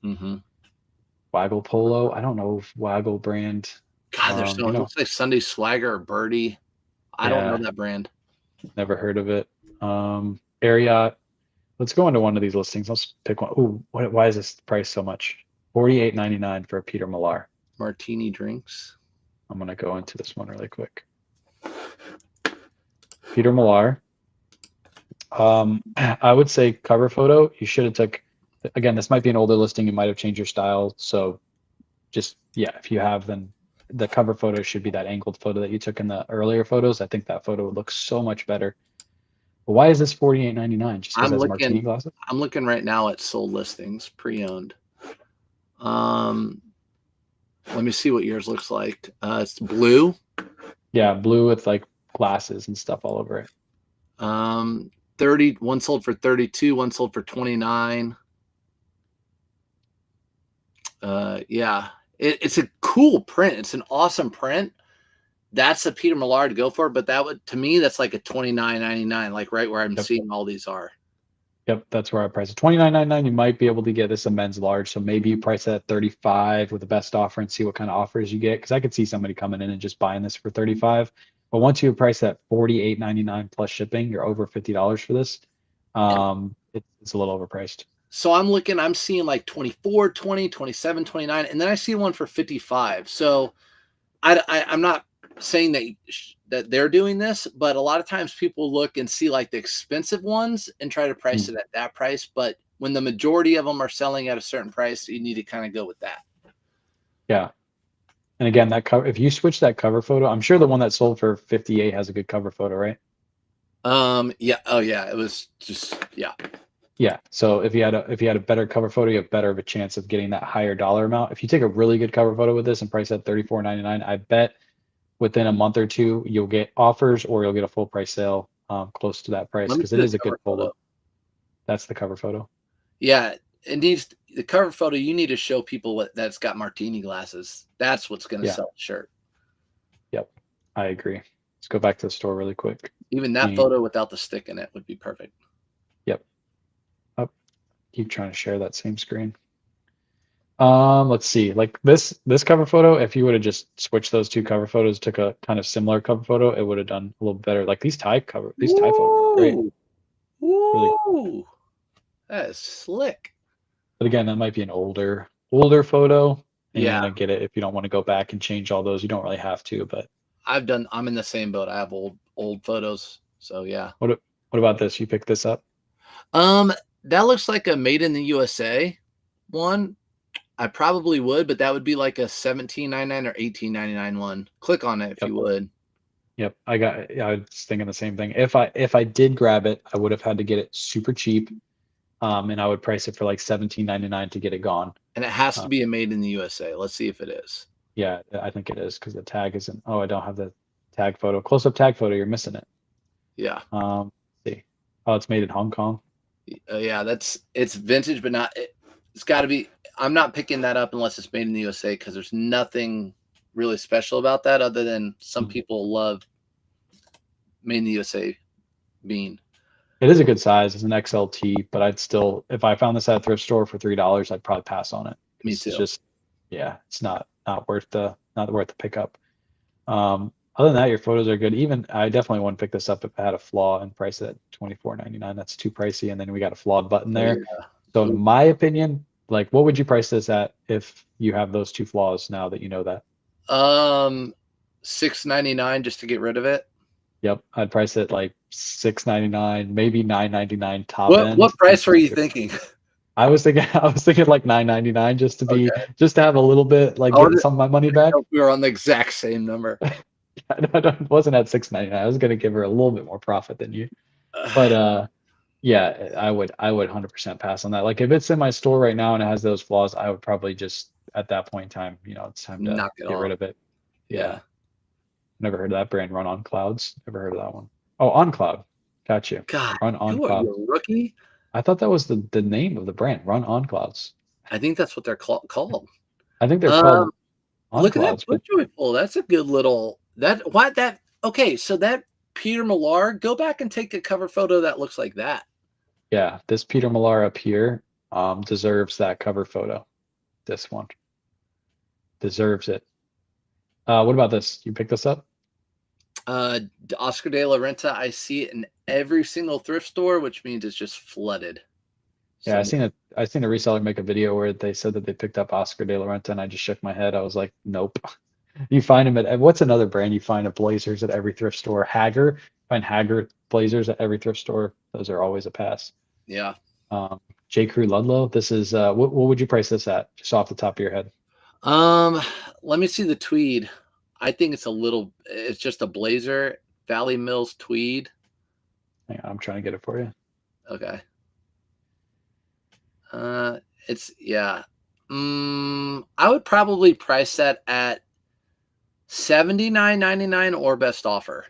Waggle Polo. I don't know if Waggle brand. God, there's so it looks like Sunday Swagger or Birdie. I don't know that brand. Never heard of it. Ariat. Let's go into one of these listings. Let's pick one. Ooh, why is this price so much? $48.99 for a Peter Millar. Martini drinks. I'm gonna go into this one really quick. Peter Millar. I would say cover photo. You should have took. Again, this might be an older listing. You might have changed your style. So, just if you have, then the cover photo should be that angled photo that you took in the earlier photos. I think that photo would look so much better. But why is this $48.99? Just because it has martini glasses? I'm looking right now at sold listings, pre-owned. Let me see what yours looks like. It's blue. Yeah, blue with like glasses and stuff all over it. 30. One sold for 32. One sold for 29. Yeah, it's a cool print. It's an awesome print. That's a Peter Millar to go for, but that would, to me, that's like a $29.99, like right where I'm seeing all these are. Yep, that's where I price it. $29.99. You might be able to get this a men's large, so maybe you price it at 35 with the best offer and see what kind of offers you get. Because I could see somebody coming in and just buying this for 35. But once you price at $48.99 plus shipping, you're over $50 for this. It's a little overpriced. So I'm seeing like 24, 20, 27, 29, and then I see one for 55. So I'm not saying that they're doing this, but a lot of times people look and see like the expensive ones and try to price it at that price. But when the majority of them are selling at a certain price, you need to kind of go with that. Yeah. And again, that cover, if you switch that cover photo, I'm sure the one that sold for 58 has a good cover photo, right? Yeah. Oh yeah. It was just, yeah. Yeah. So if you had a better cover photo, you have better of a chance of getting that higher dollar amount. If you take a really good cover photo with this and price at $34.99, I bet within a month or two you'll get offers or you'll get a full price sale close to that price because it is a good photo. That's the cover photo. Yeah. Indeed, the cover photo, you need to show people that's got martini glasses. That's what's going to sell the shirt. Yep. I agree. Let's go back to the store really quick. Even that photo without the stick in it would be perfect. Yep. Keep trying to share that same screen. Let's see, like this cover photo, if you would have just switched those two cover photos, took a kind of similar cover photo, it would have done a little better. Like these tie photos are great. Really cool. That is slick. But again, that might be an older photo. And I get it. If you don't want to go back and change all those, you don't really have to, but I'm in the same boat. I have old photos. So yeah. What about this? You picked this up? That looks like a made in the USA one. I probably would, but that would be like a $17.99 or $18.99 one. Click on it if you would. Yep, I was thinking the same thing. If I did grab it, I would have had to get it super cheap, and I would price it for like $17.99 to get it gone. And it has to be a made in the USA. Let's see if it is. Yeah, I think it is because the tag isn't. Oh, I don't have the tag photo. Close-up tag photo. You're missing it. Yeah. Let's see. Oh, it's made in Hong Kong. Yeah, it's vintage, but not. It's got to be. I'm not picking that up unless it's made in the USA because there's nothing really special about that other than some people love made in the USA bean. It is a good size. It's an XLT, but I'd still, if I found this at a thrift store for $3, I'd probably pass on it. Me too. It's just, it's not worth the pickup. Other than that, your photos are good. Even I definitely wouldn't pick this up if it had a flaw and price it at $24.99. That's too pricey, and then we got a flawed button there. So in my opinion, like what would you price this at if you have those two flaws now that you know that? $6.99 just to get rid of it. Yep, I'd price it like $6.99, maybe $9.99 top What end. price were you thinking? I was thinking like $9.99 just to be Okay. just to have a little bit like get some of my money back. We were on the exact same number. I wasn't at $6.99. I was gonna give her a little bit more profit than you. But yeah, I would 100% pass on that. Like if it's in my store right now and it has those flaws, I would probably just at that point in time, it's time to Knock it get rid off. of it. Yeah. Never heard of that brand, Run on Clouds. Never heard of that one. Oh, On Cloud. Got you. God, Run on you are Cloud. a rookie. I thought that was the name of the brand, Run on Clouds. I think that's what they're called. I think they're called On Look at that Clouds, but foot pull. That's a good little okay, so that Peter Millar, go back and take a cover photo that looks like that. yeah, this Peter Millar up here deserves that cover photo. This one deserves it. What about this? You pick this up? Oscar de la Renta, I see it in every single thrift store, which means it's just flooded. Yeah, So, I seen a reseller make a video where they said that they picked up Oscar de la Renta, and I just shook my head. I was like, nope. You find them at what's another brand you find at Blazers at every thrift store? Hager. Find Hager Blazers at every thrift store. Those are always a pass. yeah. J. Crew Ludlow. This is what would you price this at? Just off the top of your head. Let me see the tweed. I think it's just a blazer, Valley Mills tweed. Hang on, I'm trying to get it for you. Okay. It's yeah. I would probably price that at $79.99 or best offer.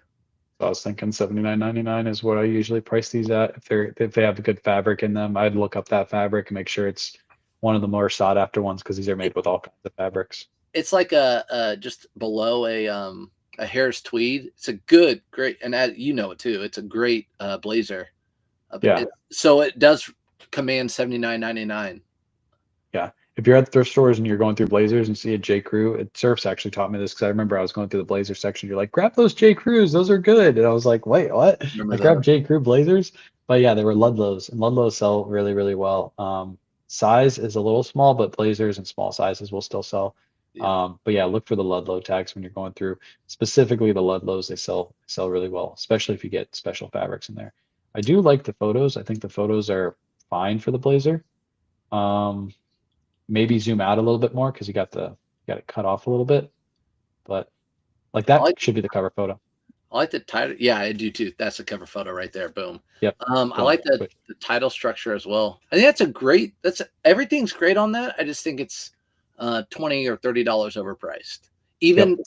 So I was thinking $79.99 is what I usually price these at. If they have a good fabric in them, I'd look up that fabric and make sure it's one of the more sought after ones because these are made with all kinds of fabrics. It's like a just below a Harris tweed. It's a great, and you know it too. It's a great blazer. Yeah. So it does command $79.99. Yeah. If you're at thrift stores and you're going through Blazers and see a J. Crew, Surf's actually taught me this because I remember I was going through the Blazer section. You're like, grab those J. Crews, those are good. And I was like, wait, what? I grabbed J. Crew Blazers, but yeah, they were Ludlows, and Ludlows sell really, really well. Size is a little small, but Blazers and small sizes will still sell. Yeah. But yeah, look for the Ludlow tags when you're going through. Specifically, the Ludlows, they sell really well, especially if you get special fabrics in there. I do like the photos. I think the photos are fine for the Blazer. Maybe zoom out a little bit more because you got it cut off a little bit, but like that should be the cover photo. I like the title. Yeah, I do too. That's the cover photo right there. Boom. Yep. I like the title structure as well. I think everything's great on that. I just think it's $20 or $30 overpriced. Even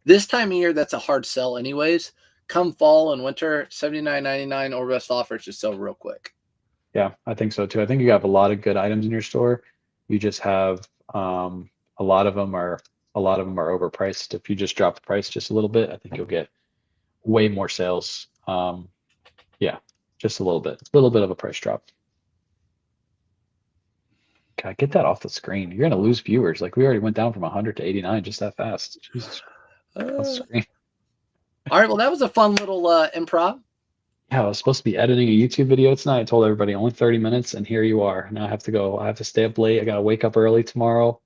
this time of year, that's a hard sell anyways. Come fall and winter, $79.99 or best offers just sell real quick. Yeah, I think so too. I think you have a lot of good items in your store. You just have a lot of them are overpriced. If you just drop the price just a little bit, I think you'll get way more sales. Yeah, just a little bit of a price drop. God, get that off the screen. You're gonna lose viewers. Like we already went down from 100 to 89 just that fast. Jesus, off the screen. All right, well that was a fun little improv. Yeah, I was supposed to be editing a YouTube video tonight. I told everybody only 30 minutes, and here you are. Now I have to go. I have to stay up late. I got to wake up early tomorrow.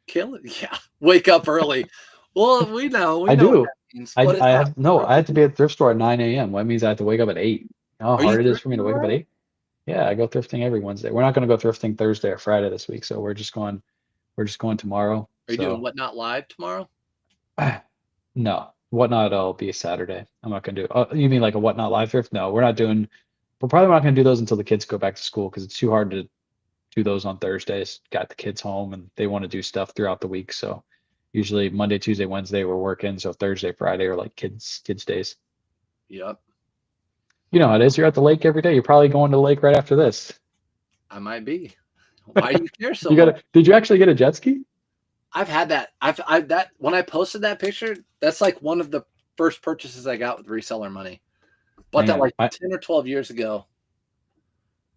Kill it. Yeah, wake up early. Well, we know. I do. I have to be at the thrift store at 9 a.m. That means I have to wake up at 8. You know how hard it is for me to wake up at 8? Yeah, I go thrifting every Wednesday. We're not going to go thrifting Thursday or Friday this week, so we're just going tomorrow. Are you doing Whatnot Live tomorrow? No. Whatnot, it'll be a Saturday. I'm not going to do you mean like a Whatnot live thrift? No, we're probably not going to do those until the kids go back to school because it's too hard to do those on Thursdays. Got the kids home and they want to do stuff throughout the week. So usually Monday, Tuesday, Wednesday we're working. So Thursday, Friday are like kids days. Yep. You know how it is. You're at the lake every day. You're probably going to the lake right after this. I might be. Why do you care so much? Did you actually get a jet ski? I've had that. When I posted that picture, that's like one of the first purchases I got with reseller money. Bought that like 10 or 12 years ago.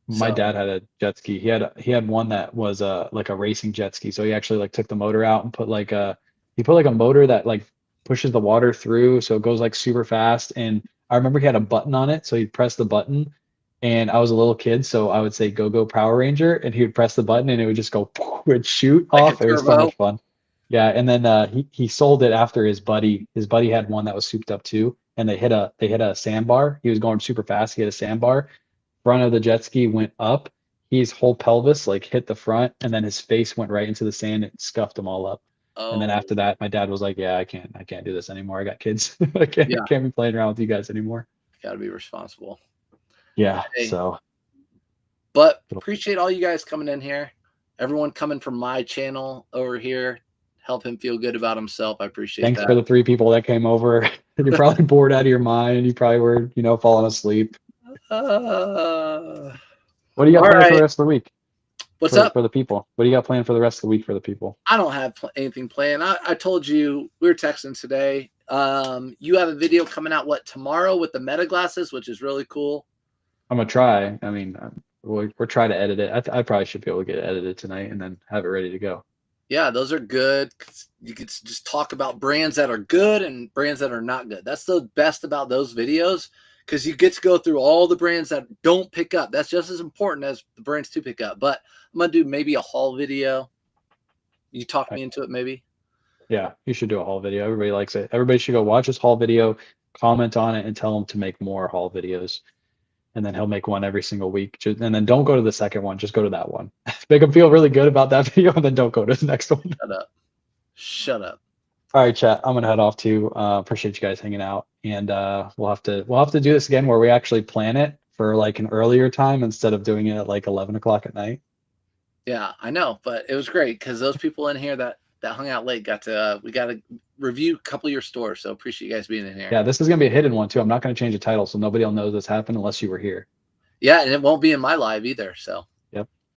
My dad had a jet ski. He had one that was like a racing jet ski. So he actually like took the motor out and put like a motor that like pushes the water through so it goes like super fast. And I remember he had a button on it, so he'd press the button and I was a little kid, so I would say "Go Power Ranger," and he would press the button, and it would just go, would shoot Like a off. It was so turbo. much fun. Yeah, and then he sold it after his buddy. His buddy had one that was souped up too, and they hit a sandbar. He was going super fast. He hit a sandbar. Front of the jet ski went up. His whole pelvis like hit the front, and then his face went right into the sand and scuffed them all up. And then Oh, after that, my dad was like, "Yeah, I can't do this anymore. I got kids. yeah, Can't be playing around with you guys anymore." got to be responsible. Yeah, Hey, so but appreciate all you guys coming in here. Everyone coming from my channel over here, help him feel good about himself. I appreciate thanks that. for the 3 people that came over. You're probably bored out of your mind. You probably were, falling asleep. Uh, What do you got all planned for the right. rest of the week? What's for, up? for the people? What do you got planned for the rest of the week for the people? I don't have anything planned. I told you we were texting today. You have a video coming out tomorrow with the meta glasses, which is really cool. I'm gonna try. I mean, we're trying to edit it. I probably should be able to get it edited tonight and then have it ready to go. Yeah, those are good. You could just talk about brands that are good and brands that are not good. That's the best about those videos, because you get to go through all the brands that don't pick up. That's just as important as the brands to pick up. But I'm gonna do maybe a haul video. You talk me into it, maybe. Yeah, you should do a haul video. Everybody likes it. Everybody should go watch this haul video, comment on it, and tell him to make more haul videos. And then he'll make one every single week. And then don't go to the second one. Just go to that one. Make him feel really good about that video, and then don't go to the next one. Shut up. Shut up. All right, chat. I'm gonna head off too. Appreciate you guys hanging out, and we'll have to do this again where we actually plan it for like an earlier time instead of doing it at like 11 o'clock at night. Yeah, I know, but it was great because those people in here that hung out late we got to review a couple of your stores. So appreciate you guys being in here. Yeah, this is gonna be a hidden one too. I'm not gonna change the title, so nobody will know this happened unless you were here. Yeah, and it won't be in my live either. So